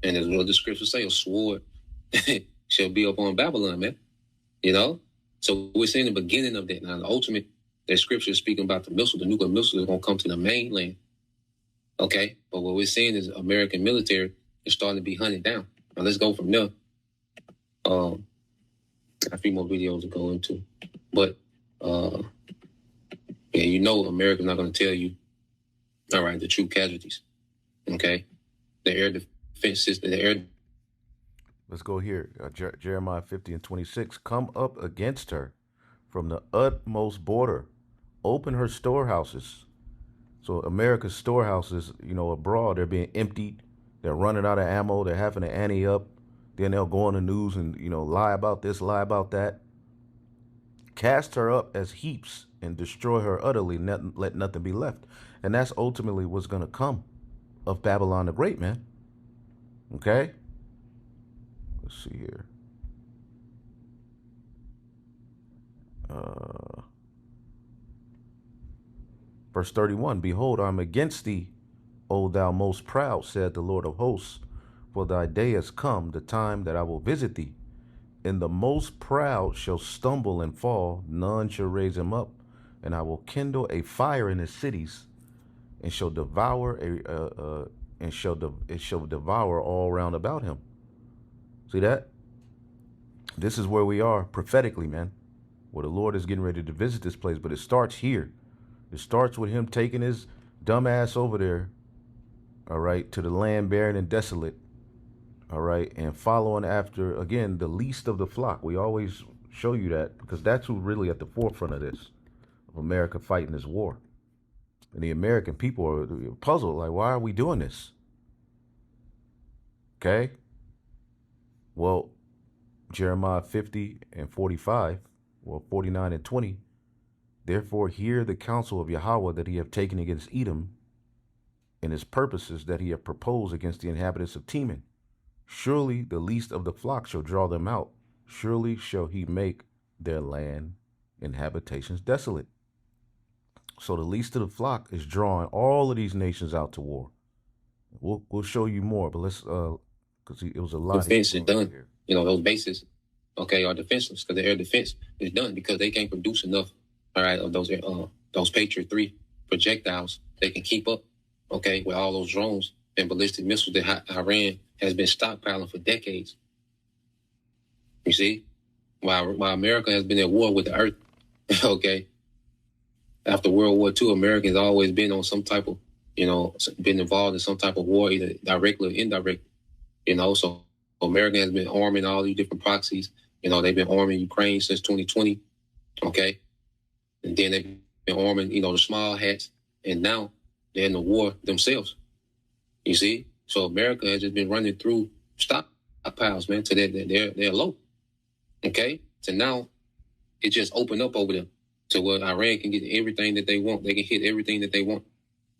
and as what the scriptures say, a sword shall be upon Babylon, man. You know, so we're seeing the beginning of that now. The ultimate, that scripture is speaking about the nuclear missiles are going to come to the mainland. Okay, but what we're seeing is American military is starting to be hunted down. Now let's go from there. A few more videos to go into, but yeah, you know, America's not going to tell you, all right, the true casualties. Okay, the air defense system, Let's go here. Jeremiah 50 and 26. Come up against her from the utmost border. Open her storehouses. So America's storehouses, you know, abroad, they're being emptied. They're running out of ammo. They're having to ante up. Then they'll go on the news and, you know, lie about this, lie about that. Cast her up as heaps and destroy her utterly. Let nothing be left. And that's ultimately what's going to come of Babylon the Great, man. Okay? Let's see here. Verse 31, Behold, I am against thee, O thou most proud, said the Lord of hosts, for thy day has come, the time that I will visit thee. And the most proud shall stumble and fall, none shall raise him up, and I will kindle a fire in his cities, and shall devour it shall devour all round about him. See that? This is where we are prophetically, man, where the Lord is getting ready to visit this place, but it starts here. It starts with him taking his dumb ass over there, all right, to the land barren and desolate, all right, and following after, again, the least of the flock. We always show you that because that's who's really at the forefront of this, of America fighting this war. And the American people are puzzled, like, why are we doing this? Okay? Well, Jeremiah 50 and 45, well, 49 and 20, therefore hear the counsel of Yahweh that he have taken against Edom, and his purposes that he have proposed against the inhabitants of Teman. Surely the least of the flock shall draw them out. Surely shall he make their land and habitations desolate. So the least of the flock is drawing all of these nations out to war. We'll show you more, but let's because it was a lot. Defense is done. Here. You know, those bases, okay, are defenseless because the air defense is done because they can't produce enough, all right, of those Patriot 3 projectiles. They can keep up, okay, with all those drones and ballistic missiles that Iran has been stockpiling for decades. You see, while America has been at war with the earth, okay, after World War II, America has always been on some type of, you know, been involved in some type of war, either directly or indirectly. You know, so America has been arming all these different proxies. You know, they've been arming Ukraine since 2020, okay? And then they've been arming, you know, the small hats, and now they're in the war themselves. You see? So America has just been running through stockpiles, man, to they're low, okay? So now it just opened up over them to where Iran can get everything that they want. They can hit everything that they want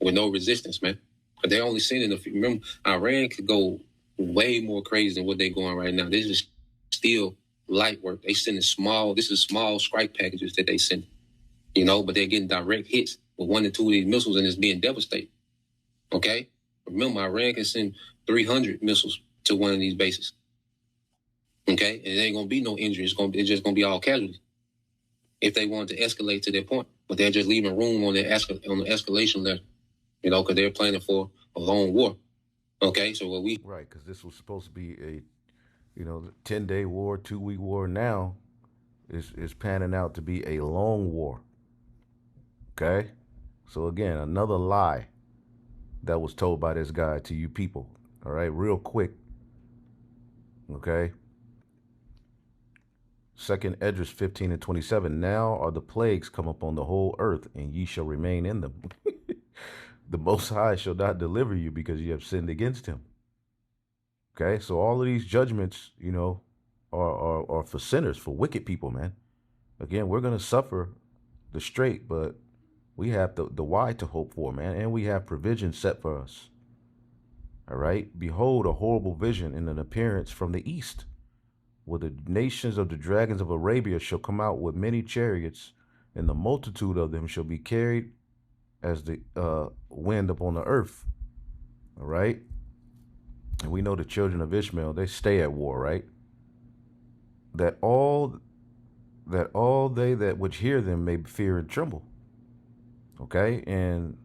with no resistance, man. But they're only sending a few. Remember, Iran could go way more crazy than what they're going right now. This is still light work. They sending small strike packages that they send, you know, but they're getting direct hits with 1 or 2 of these missiles and it's being devastated. Okay? Remember, Iran can send 300 missiles to one of these bases. Okay? And it ain't going to be no injury. It's just going to be all casualties if they want to escalate to that point. But they're just leaving room on the escalation level, you know, because they're planning for a long war. Okay, so what we Right, because this was supposed to be a 10-day war, 2-week war. Now is panning out to be a long war. Okay, so again, another lie that was told by this guy to you people. All right, real quick. Okay, Second Esdras 15:27. Now are the plagues come upon the whole earth, and ye shall remain in them. The Most High shall not deliver you because you have sinned against him. Okay, so all of these judgments, are for sinners, for wicked people, man. Again, we're gonna suffer the straight, but we have the why to hope for, man, and we have provision set for us. All right. Behold, a horrible vision in an appearance from the east, where the nations of the dragons of Arabia shall come out with many chariots, and the multitude of them shall be carried as the wind upon the earth. All right. And we know the children of Ishmael, they stay at war, right? That all they that which hear them may fear and tremble. Okay, and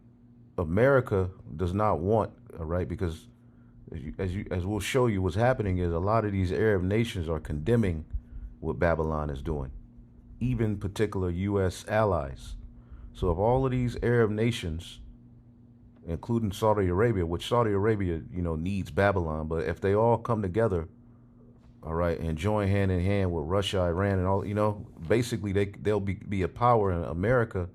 America does not want, all right, because as we'll show you, what's happening is a lot of these Arab nations are condemning what Babylon is doing, even particular U.S. allies. So if all of these Arab nations, including Saudi Arabia, which Saudi Arabia, needs Babylon, but if they all come together, all right, and join hand in hand with Russia, Iran, and all, basically they'll be a power, and America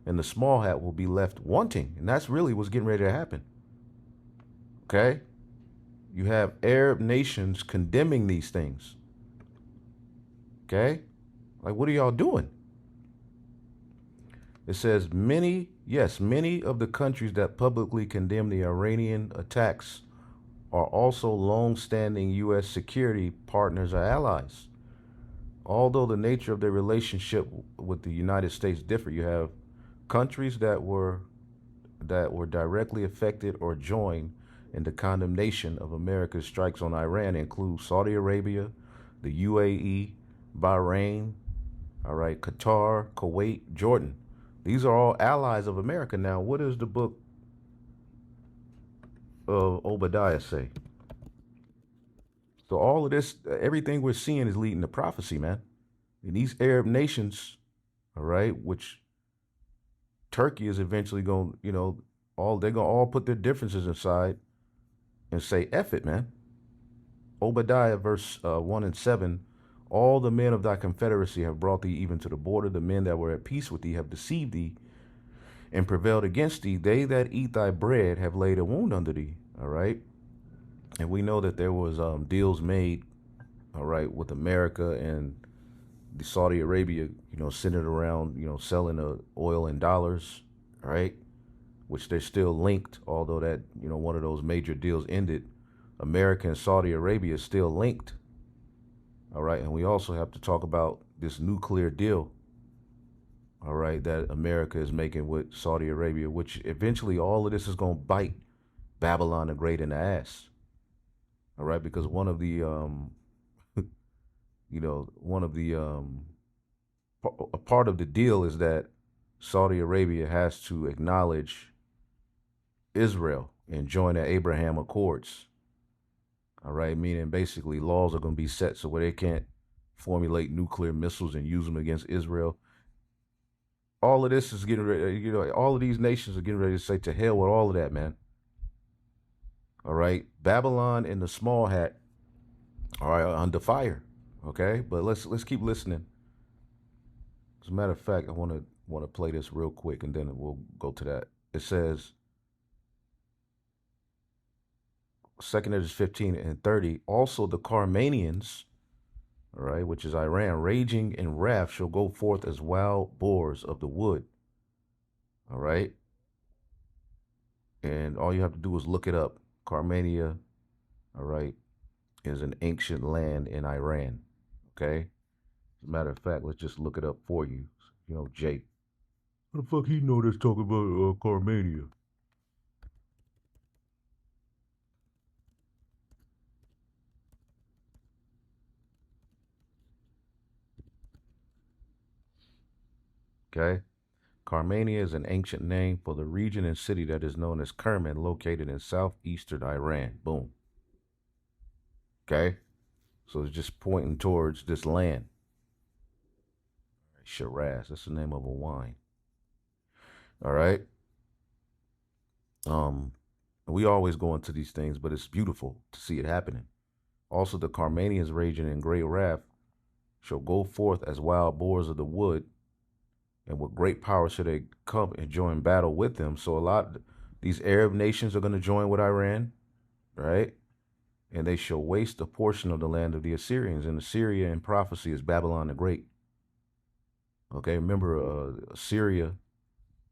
and the small hat will be left wanting, and that's really what's getting ready to happen. Okay, you have Arab nations condemning these things. Okay, like, what are y'all doing? It says many of the countries that publicly condemn the Iranian attacks are also long-standing U.S. security partners or allies. Although the nature of their relationship with the United States differ, you have countries that were directly affected or joined in the condemnation of America's strikes on Iran include Saudi Arabia, the UAE, Bahrain, all right, Qatar, Kuwait, Jordan. These are all allies of America. Now, what does the book of Obadiah say? So all of this, everything we're seeing is leading to prophecy, man. And these Arab nations, all right, which Turkey is eventually going, they're gonna all put their differences aside and say, "F it, man." Obadiah verse 1 and 7. All the men of thy confederacy have brought thee even to the border. The men that were at peace with thee have deceived thee and prevailed against thee. They that eat thy bread have laid a wound under thee. All right. And we know that there was deals made, all right, with America and the Saudi Arabia, centered around, selling oil in dollars, right? Which they're still linked, although that, one of those major deals ended. America and Saudi Arabia is still linked. All right. And we also have to talk about this nuclear deal, all right, that America is making with Saudi Arabia, which eventually all of this is going to bite Babylon the Great in the ass. All right. Because one of the, a part of the deal is that Saudi Arabia has to acknowledge Israel and join the Abraham Accords. All right, meaning basically laws are going to be set so where they can't formulate nuclear missiles and use them against Israel. All of this is getting ready, all of these nations are getting ready to say to hell with all of that, man. All right, Babylon and the small hat are under fire. Okay, but let's keep listening. As a matter of fact, I want to play this real quick, and then we'll go to that. It says, Second Esdras 15 and 30. Also the Carmanians, all right, which is Iran, raging in wrath, shall go forth as wild boars of the wood. All right, and all you have to do is look it up. Carmania, all right, is an ancient land in Iran. Okay. As a matter of fact, let's just look it up for you. Jake. What the fuck he know that's talking about Carmania? Okay. Carmania is an ancient name for the region and city that is known as Kerman, located in southeastern Iran. Boom. Okay? So it's just pointing towards this land. Shiraz, that's the name of a wine. All right? We always go into these things, but it's beautiful to see it happening. Also, the Carmanians raging in great wrath shall go forth as wild boars of the wood, and with great power shall they come and join battle with them. So a lot of these Arab nations are going to join with Iran, right? And they shall waste a portion of the land of the Assyrians. And Assyria in prophecy is Babylon the Great. Okay, remember Assyria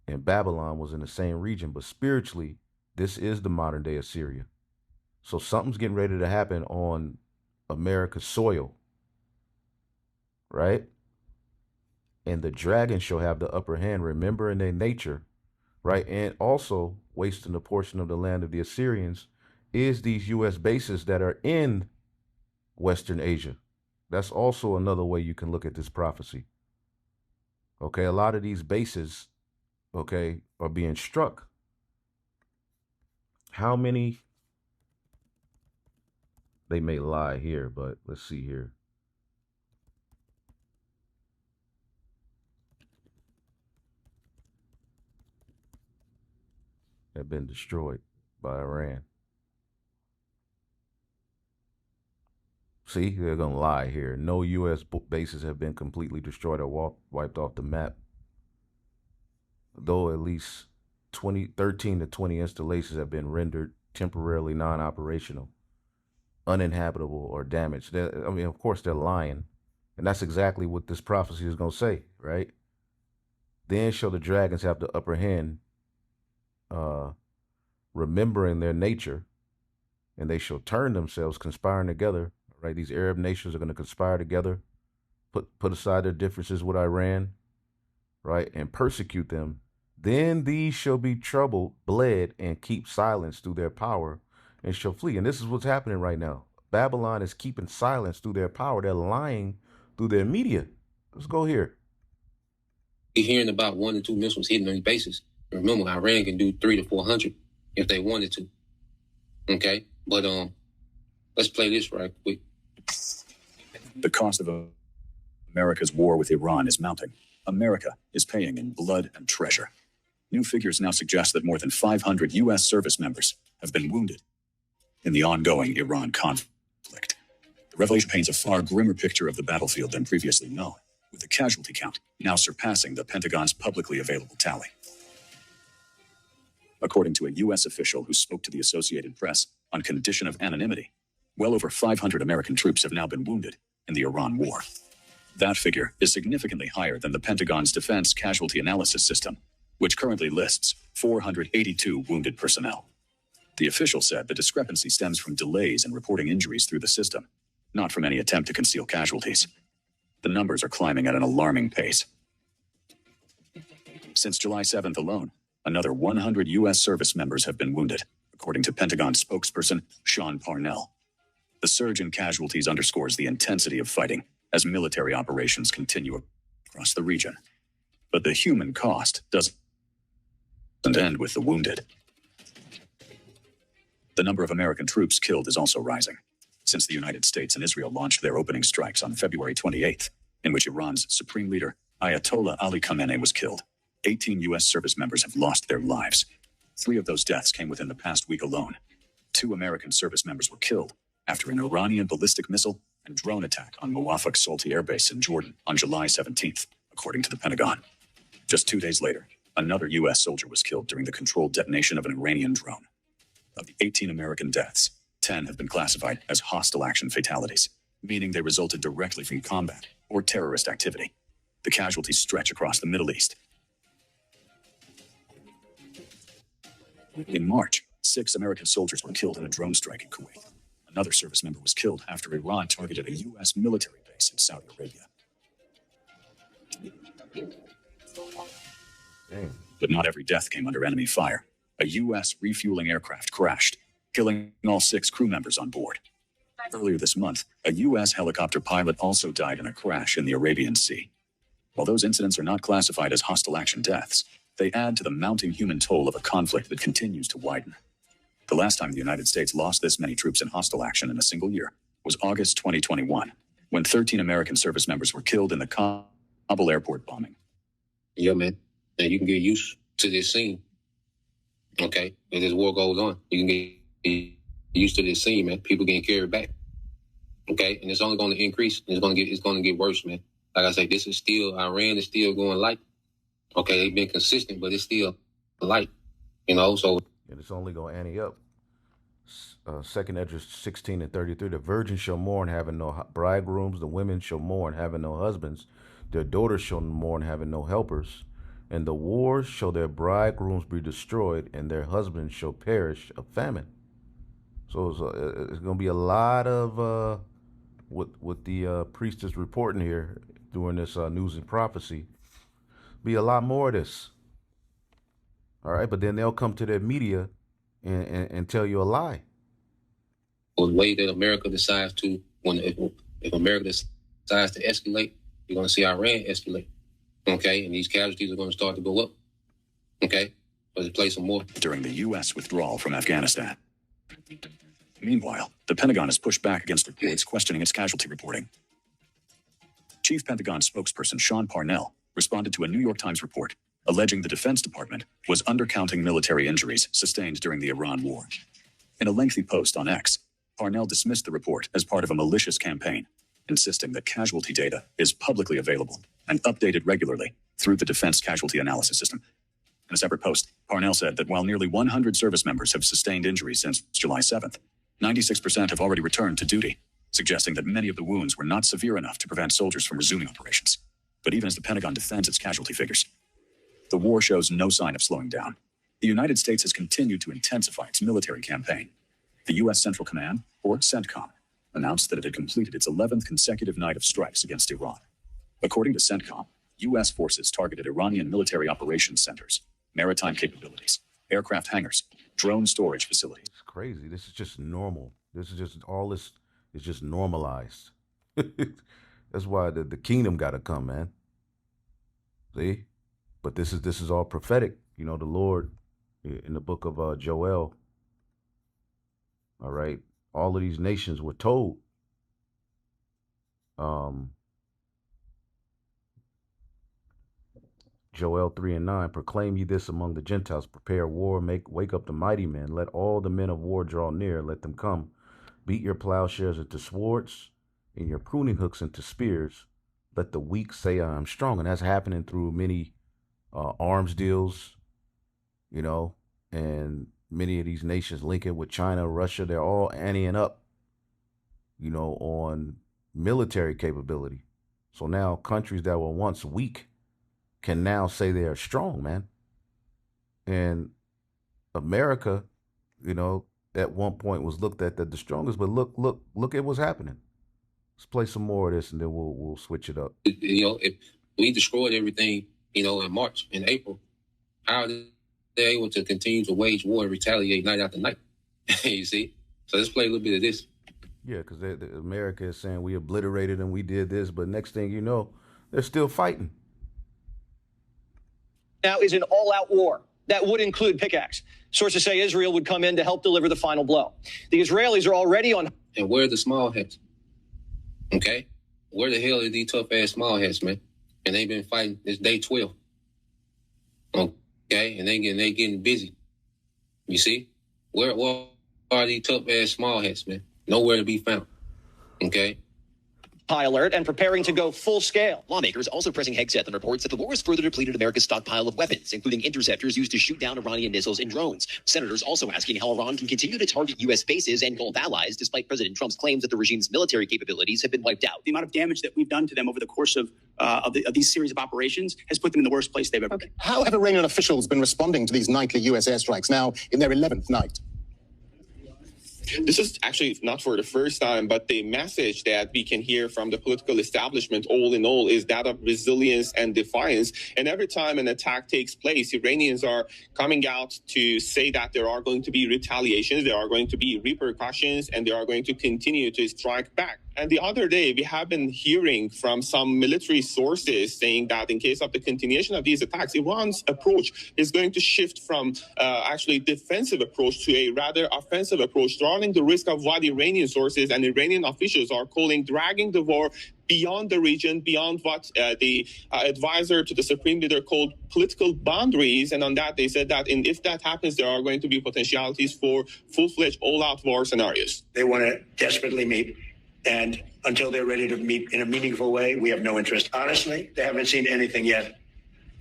and Babylon was in the same region, but spiritually, this is the modern day Assyria. So something's getting ready to happen on America's soil, right? And the dragon shall have the upper hand, remembering their nature, right? And also wasting a portion of the land of the Assyrians is these U.S. bases that are in Western Asia. That's also another way you can look at this prophecy. Okay, a lot of these bases, okay, are being struck. How many? They may lie here, but let's see here. Have been destroyed by Iran. See, they're going to lie here. No U.S. bases have been completely destroyed or wiped off the map, though at least 13 to 20 installations have been rendered temporarily non-operational, uninhabitable, or damaged. I mean, of course, they're lying. And that's exactly what this prophecy is going to say, right? Then shall the dragons have the upper hand, remembering their nature, and they shall turn themselves, conspiring together, right? These Arab nations are going to conspire together, put aside their differences with Iran, right, and persecute them. Then these shall be troubled, bled, and keep silence through their power, and shall flee. And this is what's happening right now. Babylon is keeping silence through their power. They're lying through their media. Let's go here. You're hearing about 1 to 2 missiles hitting on bases. Remember, Iran can do 300 to 400 if they wanted to. Okay, but let's play this right quick. The cost of America's war with Iran is mounting. America is paying in blood and treasure. New figures now suggest that more than 500 U.S. service members have been wounded in the ongoing Iran conflict. The revelation paints a far grimmer picture of the battlefield than previously known, with the casualty count now surpassing the Pentagon's publicly available tally. According to a U.S. official who spoke to the Associated Press on condition of anonymity, well over 500 American troops have now been wounded in the Iran war. That figure is significantly higher than the Pentagon's Defense Casualty Analysis System, which currently lists 482 wounded personnel. The official said the discrepancy stems from delays in reporting injuries through the system, not from any attempt to conceal casualties. The numbers are climbing at an alarming pace. Since July 7th alone, another 100 U.S. service members have been wounded, according to Pentagon spokesperson Sean Parnell. The surge in casualties underscores the intensity of fighting as military operations continue across the region. But the human cost doesn't end with the wounded. The number of American troops killed is also rising, since the United States and Israel launched their opening strikes on February 28th, in which Iran's supreme leader, Ayatollah Ali Khamenei, was killed. 18 U.S. service members have lost their lives. 3 of those deaths came within the past week alone. 2 American service members were killed after an Iranian ballistic missile and drone attack on Muwafaq Salti Air Base in Jordan on July 17th, according to the Pentagon. Just 2 days later, another U.S. soldier was killed during the controlled detonation of an Iranian drone. Of the 18 American deaths, 10 have been classified as hostile action fatalities, meaning they resulted directly from combat or terrorist activity. The casualties stretch across the Middle East. In March, 6 American soldiers were killed in a drone strike in Kuwait. Another service member was killed after Iran targeted a U.S. military base in Saudi Arabia. Damn. But not every death came under enemy fire. A U.S. refueling aircraft crashed, killing all 6 crew members on board. Earlier this month, a U.S. helicopter pilot also died in a crash in the Arabian Sea. While those incidents are not classified as hostile action deaths, they add to the mounting human toll of a conflict that continues to widen. The last time the United States lost this many troops in hostile action in a single year was August 2021, when 13 American service members were killed in the Kabul airport bombing. Yeah, man. And you can get used to this scene. Okay? As this war goes on, you can get used to this scene, man. People getting carried back. Okay? And it's only going to increase. It's going to get worse, man. Like I say, this is still, Iran is still going light. Okay, they've been consistent, but it's still light. You know, so. And it's only going to ante up. Second Esdras 16 and 33, the virgins shall mourn having no bridegrooms, the women shall mourn having no husbands, their daughters shall mourn having no helpers, and the wars shall their bridegrooms be destroyed, and their husbands shall perish of famine. So it's going to be a lot of what the priest is reporting here during this news and prophecy. Be a lot more of this. All right, but then they'll come to their media and tell you a lie. The way that America decides to, if America decides to escalate, you're going to see Iran escalate. Okay, and these casualties are going to start to go up. Okay, let's play some more. During the U.S. withdrawal from Afghanistan. Meanwhile, the Pentagon has pushed back against reports questioning its casualty reporting. Chief Pentagon spokesperson Sean Parnell responded to a New York Times report alleging the Defense Department was undercounting military injuries sustained during the Iran war. In a lengthy post on X, Parnell dismissed the report as part of a malicious campaign, insisting that casualty data is publicly available and updated regularly through the Defense Casualty Analysis System. In a separate post, Parnell said that while nearly 100 service members have sustained injuries since July 7th, 96% have already returned to duty, suggesting that many of the wounds were not severe enough to prevent soldiers from resuming operations. But even as the Pentagon defends its casualty figures, the war shows no sign of slowing down. The United States has continued to intensify its military campaign. The U.S. Central Command, or CENTCOM, announced that it had completed its 11th consecutive night of strikes against Iran. According to CENTCOM, U.S. forces targeted Iranian military operations centers, maritime capabilities, aircraft hangars, drone storage facilities. It's crazy. This is just normal. This is just, all this is just normalized. That's why the kingdom got to come, man. See? But this is all prophetic. You know, the Lord, in the book of Joel, all right, all of these nations were told, Joel 3 and 9, proclaim ye this among the Gentiles, prepare war, wake up the mighty men, let all the men of war draw near, let them come, beat your plowshares into swords, and your pruning hooks into spears, let the weak say I am strong. And that's happening through many arms deals, you know, and many of these nations linking with China, Russia, they're all anteing up, you know, on military capability. So now countries that were once weak can now say they are strong, man. And America, you know, at one point was looked at as the strongest, but look at what's happening. Let's play some more of this and then we'll switch it up. You know, if we destroyed everything, you know, in March, in April, how are they able to continue to wage war and retaliate night after night? You see? So let's play a little bit of this. Yeah, because America is saying we obliterated and we did this, but next thing you know, they're still fighting. Now is an all-out war. That would include pickaxe. Sources say Israel would come in to help deliver the final blow. The Israelis are already on... And where are the small hats? Okay? Where the hell are these tough-ass small hats, man? And they've been fighting. It's day 12. Okay? And they getting busy. You see? Where are these tough-ass small hats, man? Nowhere to be found. Okay? High alert and preparing to go full scale. Lawmakers also pressing Hegseth on reports that the war has further depleted America's stockpile of weapons, including interceptors used to shoot down Iranian missiles and drones. Senators also asking how Iran can continue to target U.S. bases and Gulf allies, despite President Trump's claims that the regime's military capabilities have been wiped out. The amount of damage that we've done to them over the course of these series of operations has put them in the worst place they've ever been. How have Iranian officials been responding to these nightly U.S. airstrikes now in their 11th night? This is actually not for the first time, but the message that we can hear from the political establishment all in all is that of resilience and defiance. And every time an attack takes place, Iranians are coming out to say that there are going to be retaliations, there are going to be repercussions, and they are going to continue to strike back. And the other day, we have been hearing from some military sources saying that in case of the continuation of these attacks, Iran's approach is going to shift from actually defensive approach to a rather offensive approach, running the risk of what Iranian sources and Iranian officials are calling dragging the war beyond the region, beyond what the advisor to the supreme leader called political boundaries. And on that, they said that if that happens, there are going to be potentialities for full-fledged all-out war scenarios. They want to desperately meet. And until they're ready to meet in a meaningful way, we have no interest. Honestly, they haven't seen anything yet.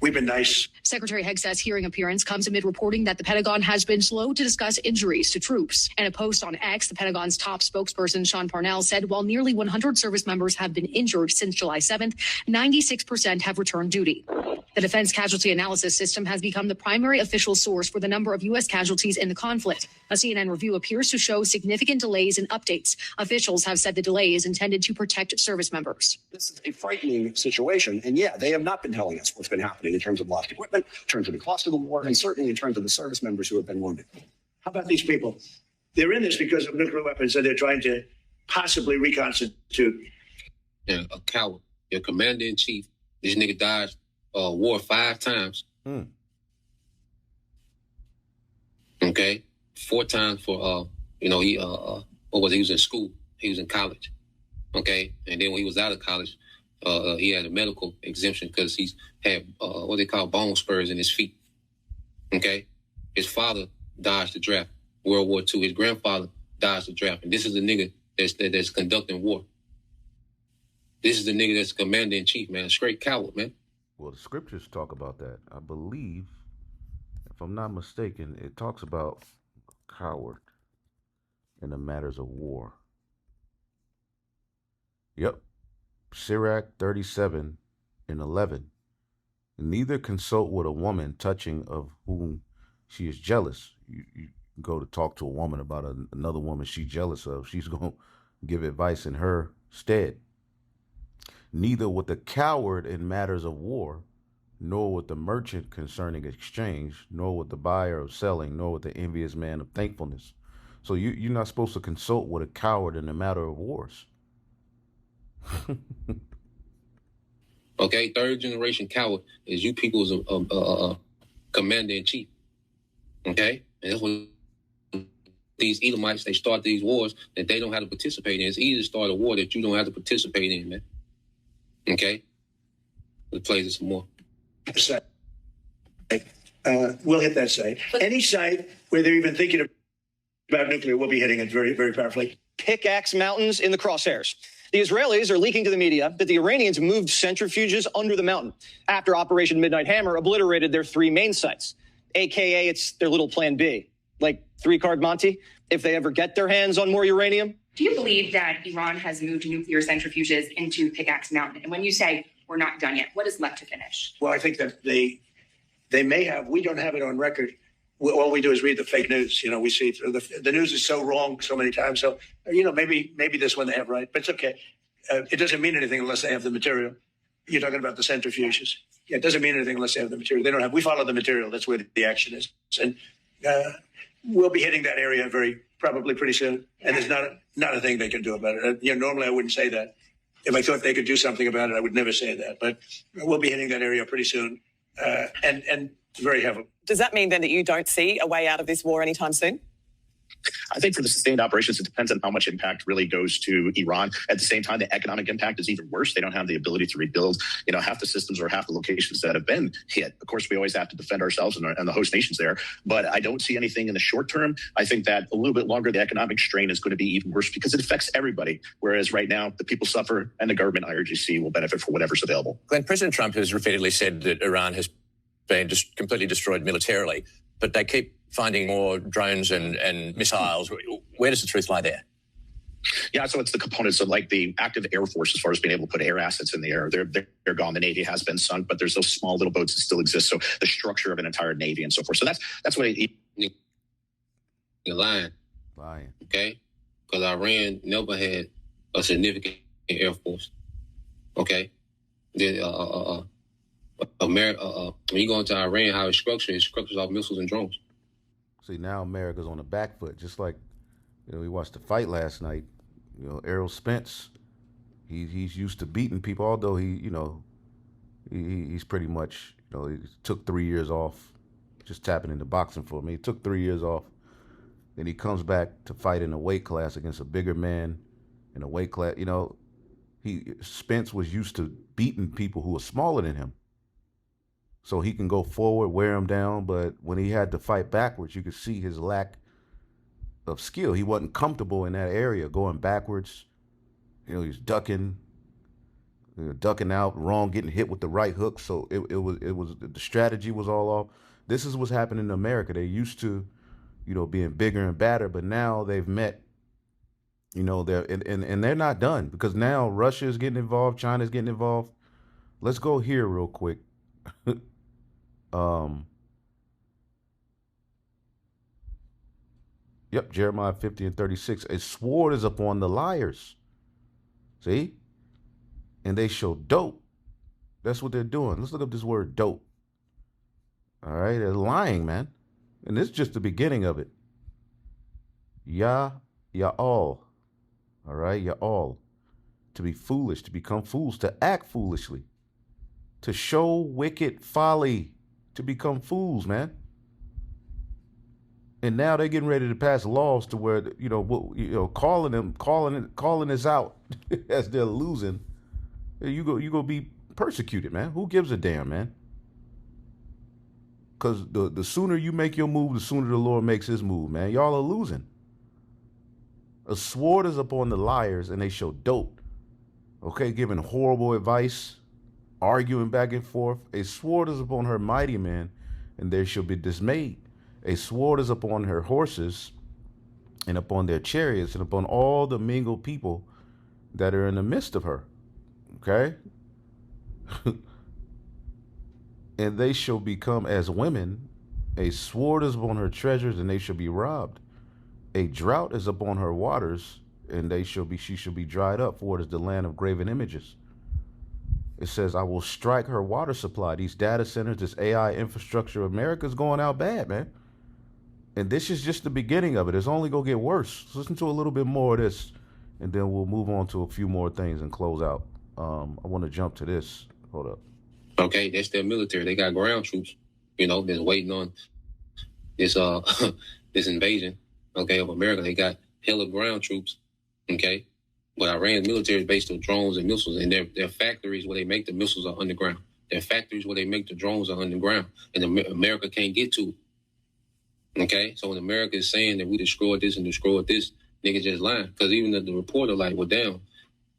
We've been nice. Secretary Hegseth's hearing appearance comes amid reporting that the Pentagon has been slow to discuss injuries to troops. In a post on X, the Pentagon's top spokesperson, Sean Parnell, said while nearly 100 service members have been injured since July 7th, 96% have returned duty. The Defense Casualty Analysis System has become the primary official source for the number of U.S. casualties in the conflict. A CNN review appears to show significant delays in updates. Officials have said the delay is intended to protect service members. This is a frightening situation. And yeah, they have not been telling us what's been happening in terms of lost equipment, in terms of the cost of the war, and certainly in terms of the service members who have been wounded. How about these people? They're in this because of nuclear weapons, and they're trying to possibly reconstitute. Yeah, a coward. Your commander-in-chief. This nigga died war 5 times. Okay? 4 times for, he, what was he? He was in school. He was in college. Okay? And then when he was out of college, he had a medical exemption because he's had what they call bone spurs in his feet. Okay? His father dodged the draft, World War II. His grandfather dodged the draft. And this is the nigga that's conducting war. This is the nigga that's commander-in-chief, man. Straight coward, man. Well, the scriptures talk about that. I believe, if I'm not mistaken, it talks about coward in the matters of war. Yep. Sirach 37:11. Neither consult with a woman touching of whom she is jealous. You go to talk to a woman about another woman she's jealous of. She's going to give advice in her stead. Neither with the coward in matters of war, nor with the merchant concerning exchange, nor with the buyer of selling, nor with the envious man of thankfulness. So you're not supposed to consult with a coward in the matter of wars. Okay, 3rd generation coward is you people's commander-in-chief. Okay? And that's what these Edomites, they start these wars that they don't have to participate in. It's easy to start a war that you don't have to participate in, man. Okay? Let's play this some more. We'll hit that site. Any site where they're even thinking about nuclear, we'll be hitting it very, very powerfully. Pickaxe Mountains in the crosshairs. The Israelis are leaking to the media that the Iranians moved centrifuges under the mountain after Operation Midnight Hammer obliterated their 3 main sites, AKA it's their little plan B, like 3-card Monty, if they ever get their hands on more uranium. Do you believe that Iran has moved nuclear centrifuges into Pickaxe Mountain? And when you say we're not done yet, what is left to finish? Well, I think that they may have. We don't have it on record. All we do is read the fake news. We see the news is so wrong so many times. So, maybe this one they have right, but it's okay. It doesn't mean anything unless they have the material. You're talking about the centrifuges. Yeah, it doesn't mean anything unless they have the material. They don't have. We follow the material. That's where the action is, and we'll be hitting that area probably pretty soon. And there's not a thing they can do about it. Normally I wouldn't say that. If I thought they could do something about it, I would never say that. But we'll be hitting that area pretty soon, and very heavily. Does that mean then that you don't see a way out of this war anytime soon? I think for the sustained operations, it depends on how much impact really goes to Iran. At the same time, the economic impact is even worse. They don't have the ability to rebuild, half the systems or half the locations that have been hit. Of course, we always have to defend ourselves and the host nations there. But I don't see anything in the short term. I think that a little bit longer, the economic strain is going to be even worse because it affects everybody. Whereas right now, the people suffer and the government, IRGC, will benefit for whatever's available. Glenn, President Trump has repeatedly said that Iran has been just completely destroyed militarily, but they keep finding more drones and missiles. Where does the truth lie there? Yeah, so it's the components of like the active Air Force as far as being able to put air assets in the air. They're gone. The Navy has been sunk, but there's those small little boats that still exist. So the structure of an entire Navy and so forth. So that's what You're lying. Okay? Because Iran never had a significant Air Force. Okay? Then America, when you go into Iran, how it's structured off missiles and drones. See, now America's on the back foot, just like, we watched the fight last night. Errol Spence He's used to beating people, although he's pretty much, he took 3 years off, just tapping into boxing for me. He took 3 years off. Then he comes back to fight in a weight class against a bigger man in a weight class. Spence was used to beating people who were smaller than him. So he can go forward, wear him down, but when he had to fight backwards, you could see his lack of skill. He wasn't comfortable in that area, going backwards. He's ducking out wrong, getting hit with the right hook. So it was the strategy was all off. This is what's happening in America. They used to, being bigger and badder, but now they've met. They're not done, because now Russia is getting involved, China's getting involved. Let's go here real quick. Yep, Jeremiah 50:36. A sword is upon the liars. See? And they show dope. That's what they're doing. Let's look up this word dope. All right, they're lying, man. And this is just the beginning of it. All right, all. To be foolish, to become fools, to act foolishly, to show wicked folly, to become fools, man. And now they're getting ready to pass laws to where, calling this out as they're losing. You go be persecuted, man. Who gives a damn, man? Because the sooner you make your move, the sooner the Lord makes his move, man. Y'all are losing. A sword is upon the liars, and they show dope. Okay, giving horrible advice, arguing back and forth. A sword is upon her mighty men, and they shall be dismayed. A sword is upon her horses, and upon their chariots, and upon all the mingled people that are in the midst of her. Okay? And they shall become as women. A sword is upon her treasures, and they shall be robbed. A drought is upon her waters, and she shall be dried up, for it is the land of graven images. It says, I will strike her water supply. These data centers, this AI infrastructure, America's going out bad, man. And this is just the beginning of it. It's only going to get worse. So listen to a little bit more of this, and then we'll move on to a few more things and close out. I want to jump to this. Hold up. Okay, that's their military. They got ground troops, that's waiting on this this invasion, okay, of America. They got hella ground troops, okay? But Iran's military is based on drones and missiles, and their factories where they make the missiles are underground. Their factories where they make the drones are underground, and America can't get to it. Okay? So when America is saying that we destroyed this and destroyed this, niggas just lying. Because even the reporter, well, damn,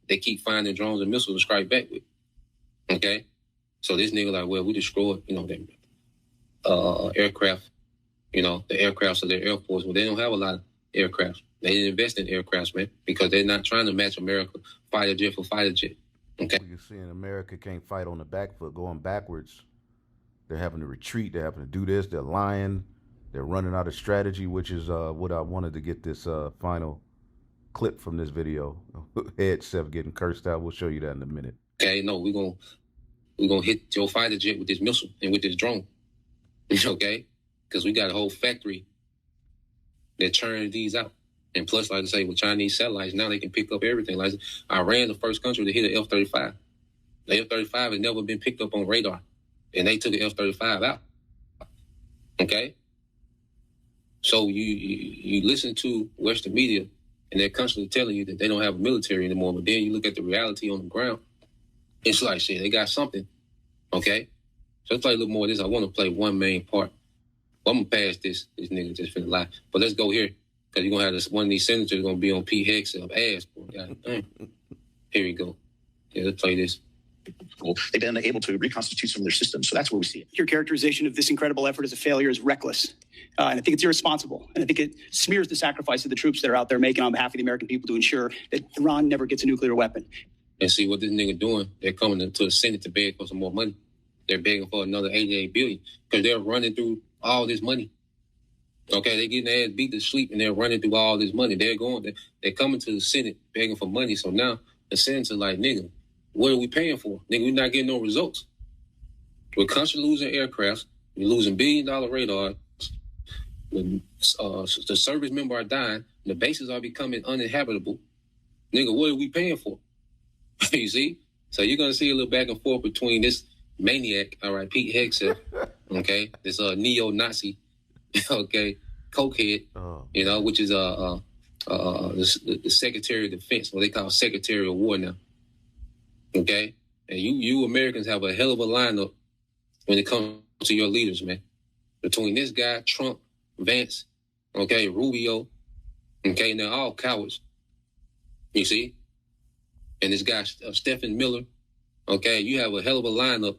they keep finding drones and missiles to strike back with. Okay? So this nigga well, we destroyed, them aircraft, the aircrafts of their Air Force. Well, they don't have a lot of aircrafts. They didn't invest in aircrafts, man, because they're not trying to match America fighter jet for fighter jet. Okay. You're seeing America can't fight on the back foot, going backwards. They're having to retreat. They're having to do this. They're lying. They're running out of strategy, which is what I wanted to get this final clip from this video. Head Seth getting cursed out. We'll show you that in a minute. Okay, no, we're gonna hit your fighter jet with this missile and with this drone. Okay? Because we got a whole factory that churns these out. And plus, like I say, with Chinese satellites, now they can pick up everything. Like Iran, the first country to hit an F-35. The F-35 has never been picked up on radar. And they took the F-35 out. Okay? So you listen to Western media, and they're constantly telling you that they don't have a military anymore. But then you look at the reality on the ground. It's like, shit, they got something. Okay? So let's play a little more of this. I want to play one main part. Well, I'm going to pass this. This nigga just finna lie. But let's go here. Because you're going to have this, one of these senators going to be on P. Hex of ass. Here we go. Yeah, let's play this. They've been able to reconstitute some of their systems. So that's where we see it. Your characterization of this incredible effort as a failure is reckless. And I think it's irresponsible. And I think it smears the sacrifice of the troops that are out there making on behalf of the American people to ensure that Iran never gets a nuclear weapon. And see what this nigga doing. They're coming to the Senate to beg for some more money. They're begging for another $88 billion because they're running through all this money. Okay, they're getting their ass beat to sleep and they're running through all this money. They're coming to the Senate begging for money. So now the Senate's like, nigga, what are we paying for? Nigga, we're not getting no results. We're constantly losing aircrafts. We're losing billion-dollar radars. The service members are dying. The bases are becoming uninhabitable. Nigga, what are we paying for? You see? So you're going to see a little back and forth between this maniac, all right, Pete Hegseth, okay, this neo-Nazi, okay, cokehead, which is the Secretary of Defense, what they call Secretary of War now, okay? And you Americans have a hell of a lineup when it comes to your leaders, man. Between this guy, Trump, Vance, okay, Rubio, okay, and they're all cowards, you see? And this guy, Stephen Miller, okay, you have a hell of a lineup,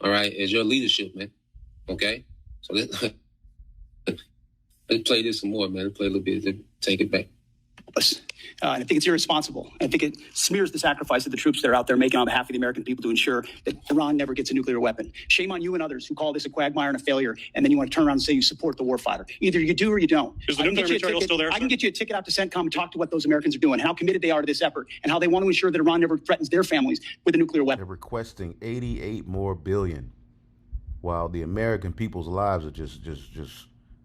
all right, as your leadership, man, okay? So let's play this some more, man. Let's play a little bit, then take it back. And I think it's irresponsible. I think it smears the sacrifice that the troops that are out there making on behalf of the American people to ensure that Iran never gets a nuclear weapon. Shame on you and others who call this a quagmire and a failure, and then you want to turn around and say you support the warfighter. Either you do or you don't. Is the nuclear material still there? I can get you a ticket out to CENTCOM and talk to what those Americans are doing, how committed they are to this effort, and how they want to ensure that Iran never threatens their families with a nuclear weapon. They're requesting 88 more billion, while the American people's lives are just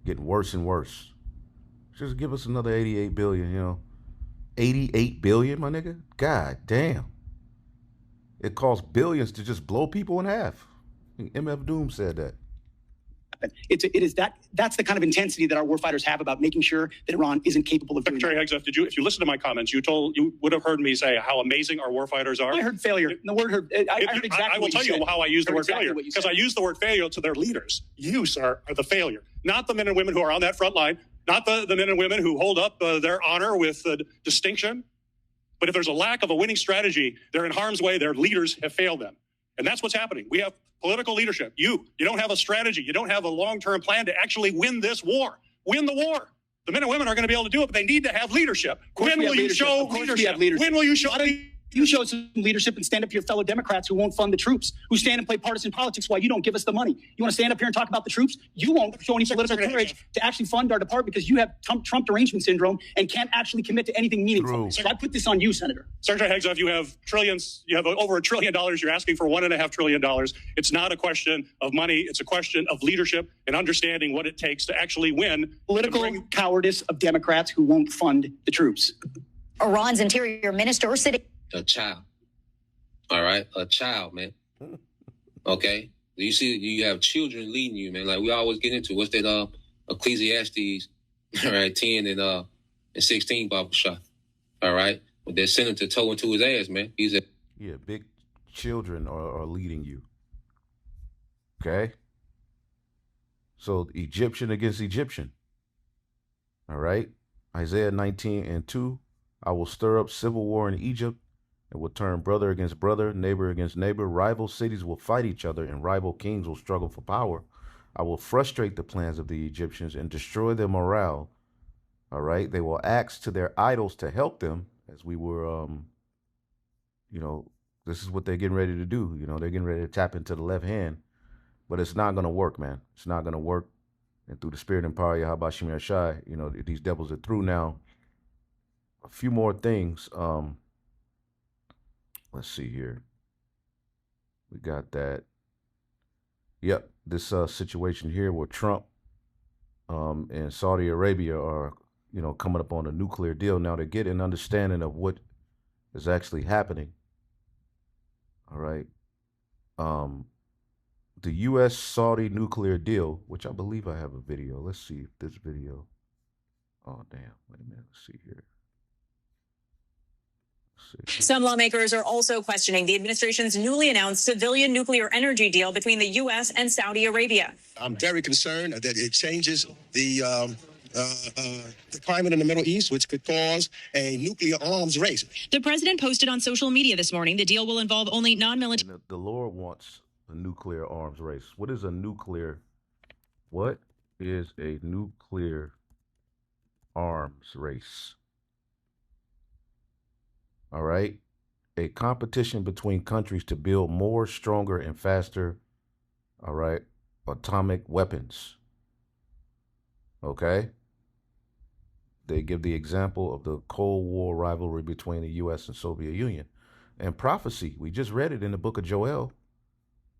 getting worse and worse. Just give us another 88 billion, 88 billion, my nigga? God damn. It costs billions to just blow people in half. MF Doom said that. That's the kind of intensity that our warfighters have about making sure that Iran isn't capable of doing that. Secretary Hegseth, if you listen to my comments, you would have heard me say how amazing our warfighters are. I heard failure. The word heard. I heard exactly. I will tell you how I use the word failure, because I use the word failure to their leaders. You, sir, are the failure, not the men and women who are on that front line, not the men and women who hold up their honor with distinction. But if there's a lack of a winning strategy, they're in harm's way. Their leaders have failed them, and that's what's happening. We have political leadership. You don't have a strategy. You don't have a long-term plan to actually win this war. Win the war. The men and women are going to be able to do it, but they need to have leadership. When will you show leadership? When will you show leadership? You show some leadership and stand up to your fellow Democrats who won't fund the troops, who stand and play partisan politics while you don't give us the money. You want to stand up here and talk about the troops? You won't show any political courage to actually fund our department because you have Trump derangement syndrome and can't actually commit to anything meaningful. So I put this on you, Senator. Secretary Hegseth, you have trillions. You have over $1 trillion. You're asking for $1.5 trillion. It's not a question of money. It's a question of leadership and understanding what it takes to actually win. Political cowardice of Democrats who won't fund the troops. Iran's interior minister sitting. A child. All right? A child, man. Okay? You see, you have children leading you, man. Like we always get into. What's that Ecclesiastes, all right, 10 and 16 Bible shot. All right? With that senator toe into his ass, man. He's a big children are leading you. Okay? So Egyptian against Egyptian. All right? Isaiah 19:2. I will stir up civil war in Egypt. It will turn brother against brother, neighbor against neighbor. Rival cities will fight each other, and rival kings will struggle for power. I will frustrate the plans of the Egyptians and destroy their morale. All right? They will ask to their idols to help them, as we were, this is what they're getting ready to do. They're getting ready to tap into the left hand. But it's not going to work, man. It's not going to work. And through the spirit and power of Yahweh Shem Yahshai, these devils are through now. A few more things. Let's see here. We got that. Yep, this situation here where Trump and Saudi Arabia are, coming up on a nuclear deal. Now to get an understanding of what is actually happening. All right. The U.S.-Saudi nuclear deal, which I believe I have a video. Let's see if this video. Oh, damn. Wait a minute. Let's see here. Some lawmakers are also questioning the administration's newly announced civilian nuclear energy deal between the U.S. and Saudi Arabia. I'm very concerned that it changes the climate in the Middle East, which could cause a nuclear arms race. The president posted on social media this morning the deal will involve only non-military. The Lord wants a nuclear arms race. What is a nuclear arms race? All right. A competition between countries to build more, stronger, and faster, all right, atomic weapons. Okay. They give the example of the Cold War rivalry between the U.S. and Soviet Union. And prophecy, we just read it in the book of Joel,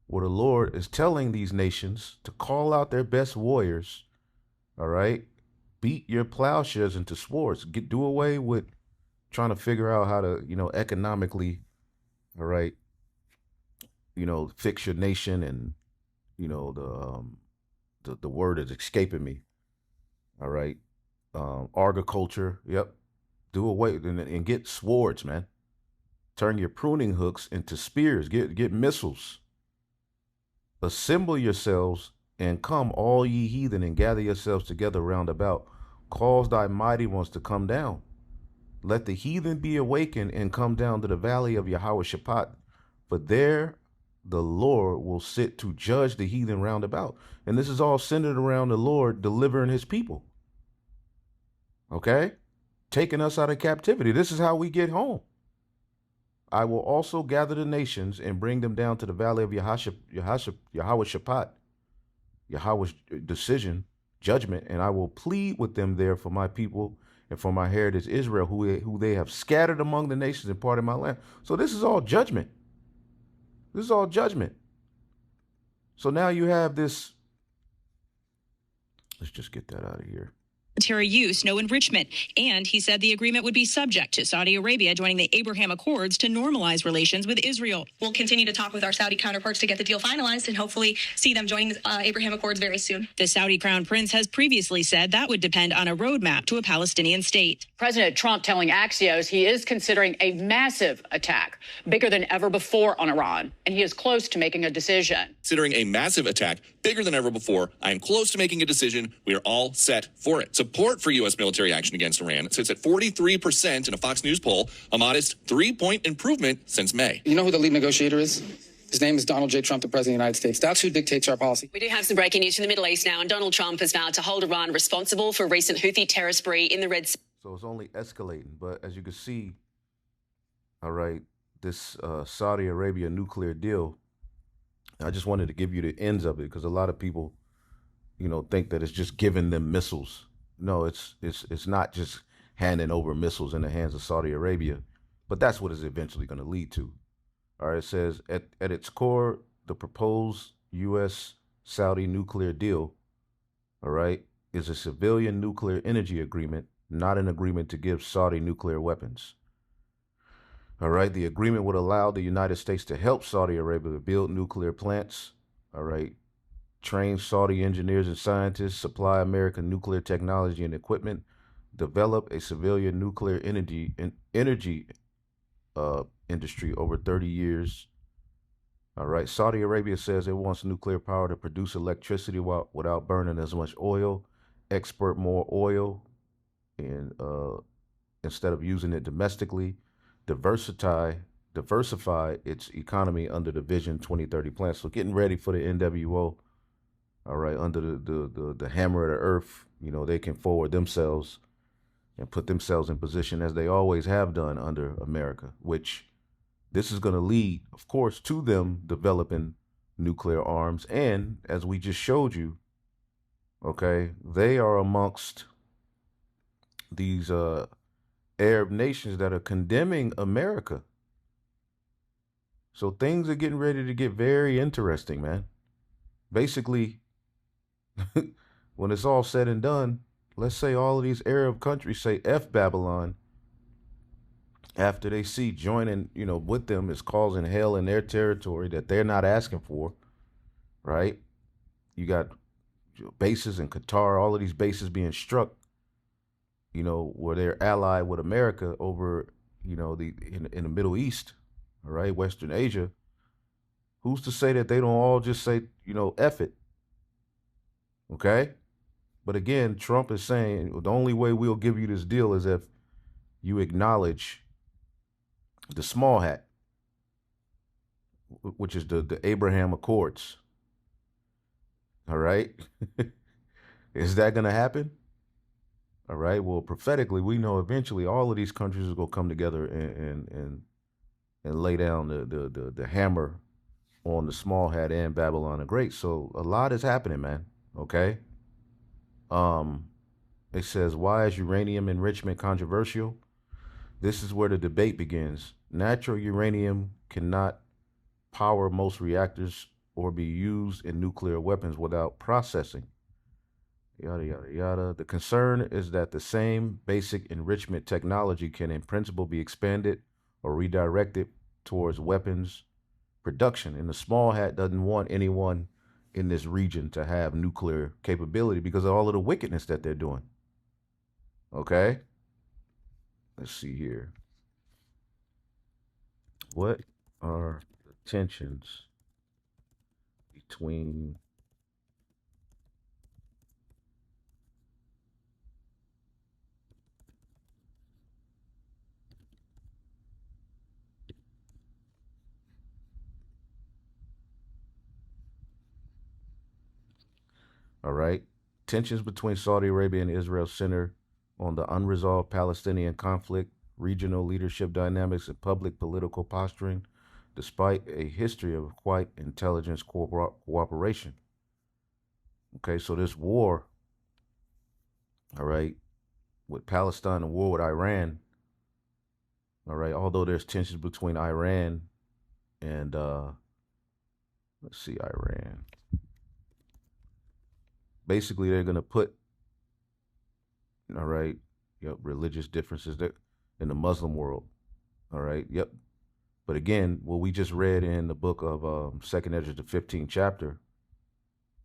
where the Lord is telling these nations to call out their best warriors, all right, beat your plowshares into swords, do away with trying to figure out how to, economically all right, fix your nation, and the word is escaping me. All right, agriculture. Yep, do away and get swords, man. Turn your pruning hooks into spears. Get missiles. Assemble yourselves and come, all ye heathen, and gather yourselves together round about. Cause thy mighty ones to come down. Let the heathen be awakened and come down to the valley of Yahweh Shaphat, for there the Lord will sit to judge the heathen round about. And this is all centered around the Lord delivering his people. Okay? Taking us out of captivity. This is how we get home. I will also gather the nations and bring them down to the valley of Yahweh Shaphat, Yahweh's decision, judgment, and I will plead with them there for my people and for my heritage Israel, who they have scattered among the nations and part of my land. So this is all judgment. This is all judgment. So now you have this. Let's just get that out of here. Military use, no enrichment. And he said the agreement would be subject to Saudi Arabia joining the Abraham Accords to normalize relations with Israel. We'll continue to talk with our Saudi counterparts to get the deal finalized and hopefully see them joining Abraham Accords very soon. The Saudi crown prince has previously said that would depend on a roadmap to a Palestinian state. President Trump telling Axios he is considering a massive attack, bigger than ever before on Iran, and he is close to making a decision. Considering a massive attack, bigger than ever before, I am close to making a decision. We are all set for it. Support for U.S. military action against Iran sits at 43% in a Fox News poll, a modest 3-point improvement since May. You know who the lead negotiator is? His name is Donald J. Trump, the President of the United States. That's who dictates our policy. We do have some breaking news from the Middle East now, and Donald Trump has vowed to hold Iran responsible for a recent Houthi terror spree in the Red Sea. So it's only escalating. But as you can see, all right, this Saudi Arabia nuclear deal, I just wanted to give you the ends of it because a lot of people, think that it's just giving them missiles. No, it's not just handing over missiles in the hands of Saudi Arabia, but that's what it's eventually going to lead to. All right, it says at its core, the proposed U.S.-Saudi nuclear deal, all right, is a civilian nuclear energy agreement, not an agreement to give Saudi nuclear weapons. All right, the agreement would allow the United States to help Saudi Arabia to build nuclear plants, all right, train Saudi engineers and scientists, supply American nuclear technology and equipment, develop a civilian nuclear energy industry over 30 years. All right, Saudi Arabia says it wants nuclear power to produce electricity without burning as much oil, export more oil, and instead of using it domestically, diversify its economy under the Vision 2030 plan. So getting ready for the NWO. All right, under the hammer of the earth, they can forward themselves and put themselves in position as they always have done under America, which this is going to lead, of course, to them developing nuclear arms. And as we just showed you, okay, they are amongst these Arab nations that are condemning America. So things are getting ready to get very interesting, man. Basically, when it's all said and done, let's say all of these Arab countries say F Babylon after they see joining, with them is causing hell in their territory that they're not asking for, right? You got bases in Qatar, all of these bases being struck, where they're allied with America over, in the Middle East, all right, Western Asia. Who's to say that they don't all just say, F it? Okay? But again, Trump is saying the only way we'll give you this deal is if you acknowledge the small hat, which is the Abraham Accords. All right? Is that going to happen? All right. Well, prophetically, we know eventually all of these countries are going to come together and lay down the hammer on the small hat and Babylon the Great. So a lot is happening, man. Okay. It says, why is uranium enrichment controversial? This is where the debate begins. Natural uranium cannot power most reactors or be used in nuclear weapons without processing. Yada, yada, yada. The concern is that the same basic enrichment technology can in principle be expanded or redirected towards weapons production. And the small hat doesn't want anyone in this region to have nuclear capability because of all of the wickedness that they're doing. Okay? Let's see here. What are the tensions between all right. Tensions between Saudi Arabia and Israel center on the unresolved Palestinian conflict, regional leadership dynamics, and public political posturing, despite a history of quite intelligence cooperation. Okay, so this war, all right, with Palestine and war with Iran, all right, although there's tensions between Iran and, let's see, Iran. Basically, they're going to put, all right, yep, religious differences in the Muslim world, all right, yep. But again, what we just read in the book of Second Ezra, the 15th chapter,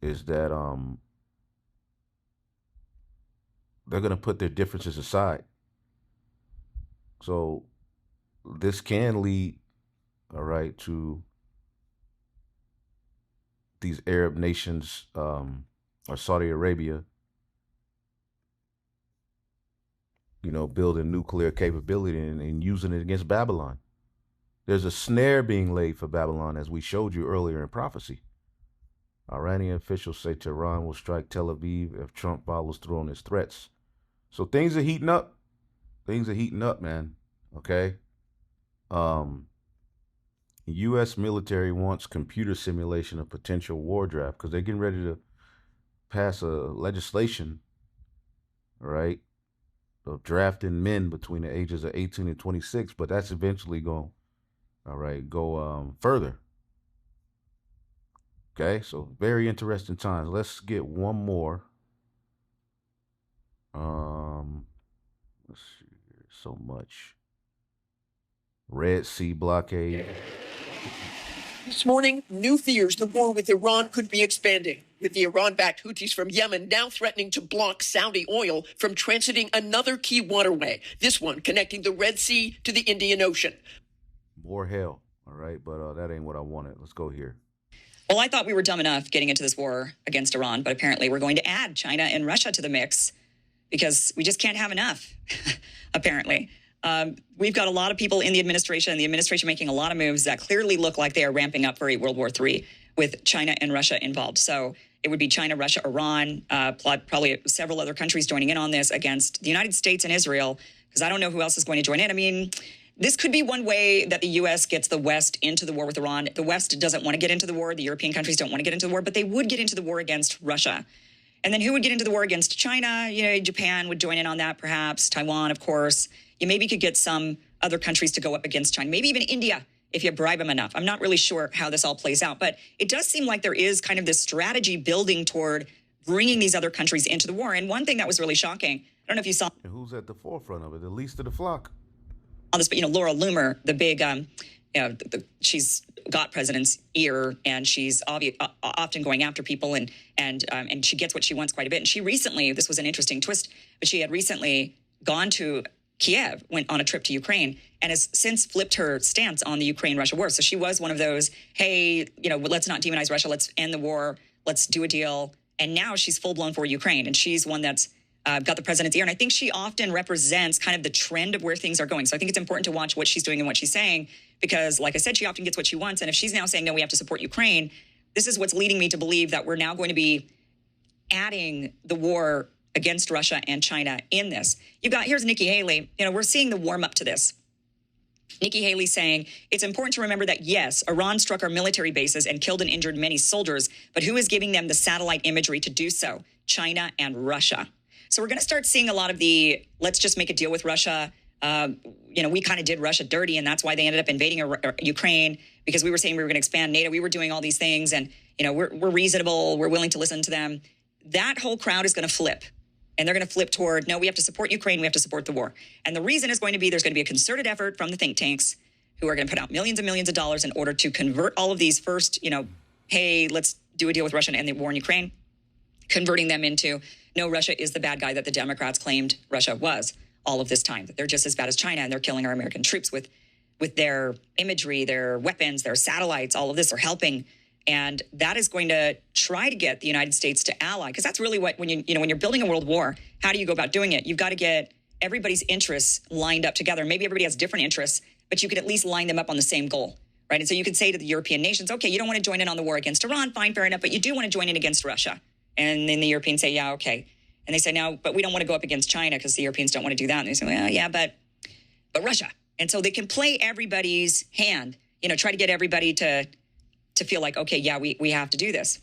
is that they're going to put their differences aside. So this can lead, all right, to these Arab nations or Saudi Arabia, you know, building nuclear capability and using it against Babylon. There's a snare being laid for Babylon, as we showed you earlier in prophecy. Iranian officials say Tehran will strike Tel Aviv if Trump follows through on his threats. So things are heating up. Things are heating up, man. Okay. U.S. military wants computer simulation of potential war draft because they're getting ready to pass a legislation, right, of drafting men between the ages of 18 and 26, but that's eventually going, all right, go further. Okay, so very interesting times. Let's get one more. Let's see here. So much. Red Sea blockade. This morning, new fears the war with Iran could be expanding, with the Iran-backed Houthis from Yemen now threatening to block Saudi oil from transiting another key waterway, this one connecting the Red Sea to the Indian Ocean. More hell, all right, but that ain't what I wanted. Let's go here. Well, I thought we were dumb enough getting into this war against Iran, but apparently we're going to add China and Russia to the mix because we just can't have enough, apparently. We've got a lot of people in the administration making a lot of moves that clearly look like they are ramping up for a World War III with China and Russia involved. So it would be China, Russia, Iran, probably several other countries joining in on this against the United States and Israel, because I don't know who else is going to join in. I mean, this could be one way that the U.S. gets the West into the war with Iran. The West doesn't want to get into the war. The European countries don't want to get into the war, but they would get into the war against Russia. And then who would get into the war against China? You know, Japan would join in on that, perhaps. Taiwan, of course. You maybe could get some other countries to go up against China, maybe even India, if you bribe them enough. I'm not really sure how this all plays out, but it does seem like there is kind of this strategy building toward bringing these other countries into the war. And one thing that was really shocking, I don't know if you saw. And who's at the forefront of it? The least of the flock. On this, but, you know, Laura Loomer, the big, she's got president's ear, and she's often going after people, and she gets what she wants quite a bit. And she recently, this was an interesting twist, but she had recently gone to Kiev, went on a trip to Ukraine, and has since flipped her stance on the Ukraine-Russia war. So she was one of those, hey, you know, let's not demonize Russia, let's end the war, let's do a deal. And now she's full-blown for Ukraine, and she's one that's got the president's ear. And I think she often represents kind of the trend of where things are going. So I think it's important to watch what she's doing and what she's saying, because like I said, she often gets what she wants. And if she's now saying, no, we have to support Ukraine, this is what's leading me to believe that we're now going to be adding the war against Russia and China in this. Here's Nikki Haley. You know, we're seeing the warm up to this. Nikki Haley saying, it's important to remember that, yes, Iran struck our military bases and killed and injured many soldiers, but who is giving them the satellite imagery to do so? China and Russia. So we're going to start seeing a lot of the, let's just make a deal with Russia. You know, we kind of did Russia dirty, and that's why they ended up invading Ukraine, because we were saying we were going to expand NATO. We were doing all these things, and, you know, we're reasonable. We're willing to listen to them. That whole crowd is going to flip, and they're going to flip toward, no, we have to support Ukraine. We have to support the war. And the reason is going to be there's going to be a concerted effort from the think tanks who are going to put out millions and millions of dollars in order to convert all of these first, hey, let's do a deal with Russia and end the war in Ukraine, converting them into, no, Russia is the bad guy that the Democrats claimed Russia was all of this time, that they're just as bad as China and they're killing our American troops with their imagery, their weapons, their satellites, all of this are helping. And that is going to try to get the United States to ally, because that's really what, when you're building a world war, how do you go about doing it? You've got to get everybody's interests lined up together. Maybe everybody has different interests, but you could at least line them up on the same goal, right? And so you could say to the European nations, okay, you don't want to join in on the war against Iran, fine, fair enough, but you do want to join in against Russia. And then the Europeans say, yeah, okay. And they say, no, but we don't want to go up against China because the Europeans don't want to do that. And they say, well, yeah, but Russia. And so they can play everybody's hand, try to get everybody to feel like, okay, yeah, we have to do this.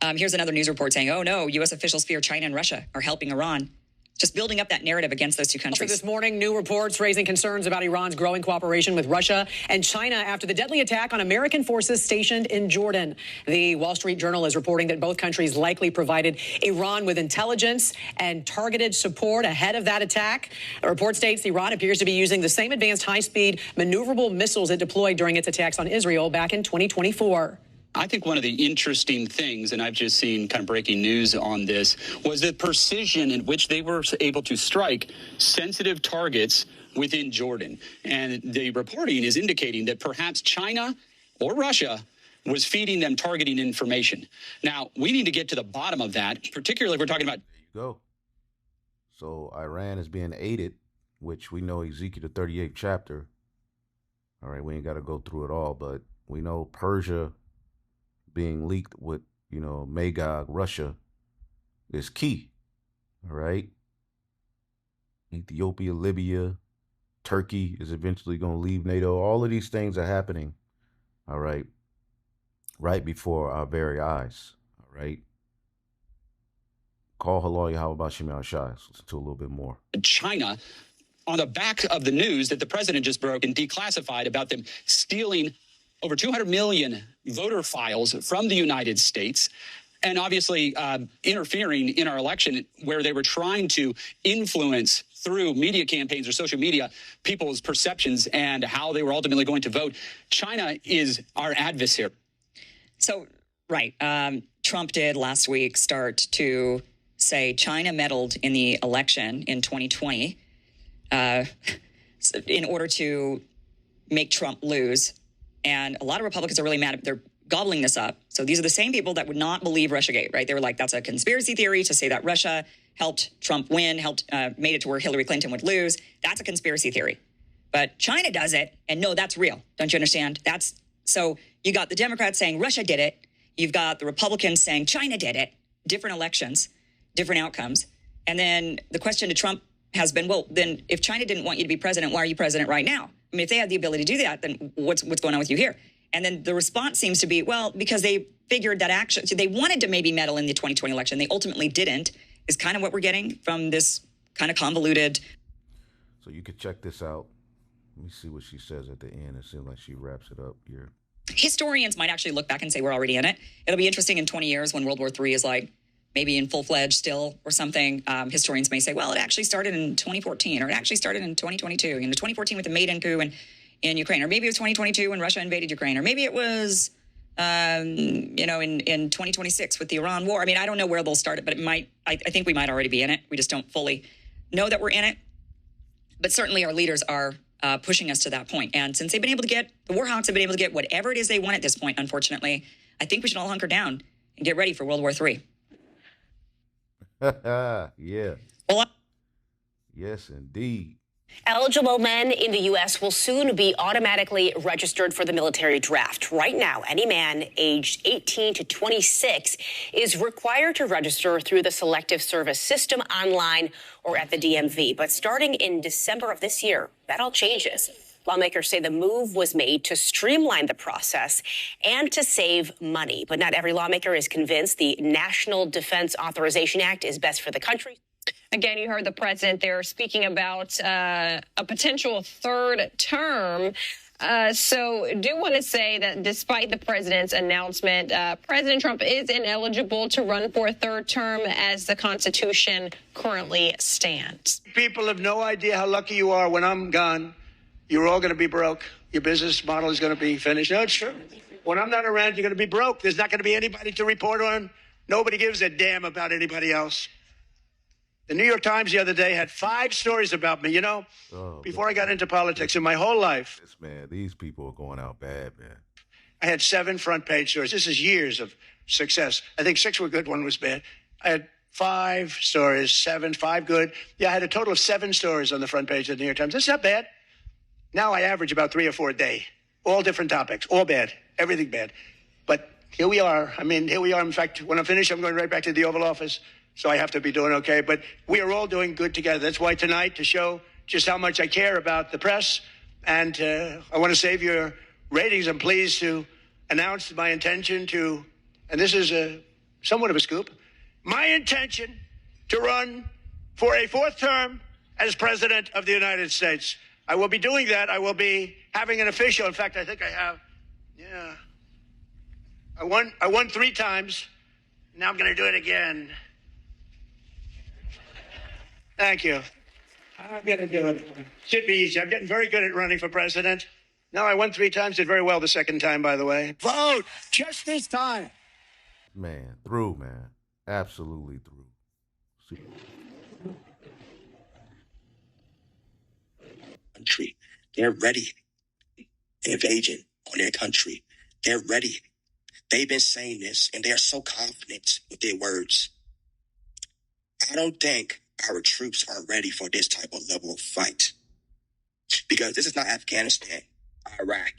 Here's another news report saying, oh, no, U.S. officials fear China and Russia are helping Iran. Just building up that narrative against those two countries. Also this morning, new reports raising concerns about Iran's growing cooperation with Russia and China after the deadly attack on American forces stationed in Jordan. The Wall Street Journal is reporting that both countries likely provided Iran with intelligence and targeted support ahead of that attack. A report states Iran appears to be using the same advanced high-speed maneuverable missiles it deployed during its attacks on Israel back in 2024. I think one of the interesting things, and I've just seen kind of breaking news on this, was the precision in which they were able to strike sensitive targets within Jordan. And the reporting is indicating that perhaps China or Russia was feeding them targeting information. Now, we need to get to the bottom of that, particularly if we're talking about... There you go. So Iran is being aided, which we know Ezekiel, the 38th chapter. All right, we ain't got to go through it all, but we know Persia being leaked with, Magog, Russia, is key. All right. Ethiopia, Libya, Turkey is eventually going to leave NATO. All of these things are happening. All right. Right before our very eyes. All right. Call Halal Yahweh Bashim Shai. Let's listen to a little bit more. China, on the back of the news that the president just broke and declassified about them stealing over 200 million voter files from the United States, and obviously interfering in our election where they were trying to influence through media campaigns or social media people's perceptions and how they were ultimately going to vote. China is our adversary. So, right. Trump did last week start to say China meddled in the election in 2020 in order to make Trump lose. And a lot of Republicans are really mad. They're gobbling this up. So these are the same people that would not believe Russiagate, right? They were like, that's a conspiracy theory to say that Russia helped Trump win, made it to where Hillary Clinton would lose. That's a conspiracy theory. But China does it, and no, that's real. Don't you understand? So you got the Democrats saying Russia did it. You've got the Republicans saying China did it. Different elections, different outcomes. And then the question to Trump has been, well, then if China didn't want you to be president, why are you president right now? I mean, if they had the ability to do that, then what's going on with you here? And then the response seems to be, well, because they figured that actually, so they wanted to maybe meddle in the 2020 election. They ultimately didn't, is kind of what we're getting from this kind of convoluted. So you could check this out. Let me see what she says at the end. It seems like she wraps it up here. Historians might actually look back and say we're already in it. It'll be interesting in 20 years when World War III is like maybe in full-fledged still or something. Historians may say, well, it actually started in 2014 or it actually started in 2022. 2014 with the Maidan coup in Ukraine. Or maybe it was 2022 when Russia invaded Ukraine. Or maybe it was, in 2026 with the Iran war. I mean, I don't know where they'll start it, but it might. I think we might already be in it. We just don't fully know that we're in it. But certainly our leaders are pushing us to that point. And since they've been able to get, the war hawks have been able to get whatever it is they want at this point, unfortunately, I think we should all hunker down and get ready for World War III. Yeah. Well, yes, indeed. Eligible men in the U.S. will soon be automatically registered for the military draft. Right now, any man aged 18 to 26 is required to register through the Selective Service System online or at the DMV. But starting in December of this year, that all changes. Lawmakers say the move was made to streamline the process and to save money. But not every lawmaker is convinced the National Defense Authorization Act is best for the country. Again, you heard the president there speaking about a potential third term. So do want to say that despite the president's announcement, President Trump is ineligible to run for a third term as the Constitution currently stands. People have no idea how lucky you are when I'm gone you're all going to be broke. Your business model is going to be finished. No, it's true. When I'm not around, you're going to be broke. There's not going to be anybody to report on. Nobody gives a damn about anybody else. The New York Times the other day had 5 stories about me, you know, before I got into politics in my whole life. Man, these people are going out bad, man. I had 7 front page stories. This is years of success. I think 6 were good, 1 was bad. I had 5 stories, 7, 5 good. Yeah, I had a total of 7 stories on the front page of the New York Times. That's not bad. Now I average about 3 or 4 a day. All different topics, all bad, everything bad. But here we are. I mean, here we are. In fact, when I'm finished, I'm going right back to the Oval Office. So I have to be doing okay. But we are all doing good together. That's why tonight, to show just how much I care about the press, and I want to save your ratings, I'm pleased to announce my intention to, and this is somewhat of a scoop, my intention to run for a 4th term as President of the United States. I will be doing that. I will be having an official. In fact, I think I have. Yeah. I won 3 times. Now I'm going to do it again. Thank you. I'm going to do it. Should be easy. I'm getting very good at running for president. No, I won 3 times. Did very well the 2nd time, by the way. Vote just this time. Man, through, man. Absolutely through. See. Country. They're ready. Invasion on their country. They're ready. They've been saying this, and they're so confident with their words. I don't think our troops are ready for this type of level of fight. Because this is not Afghanistan, Iraq,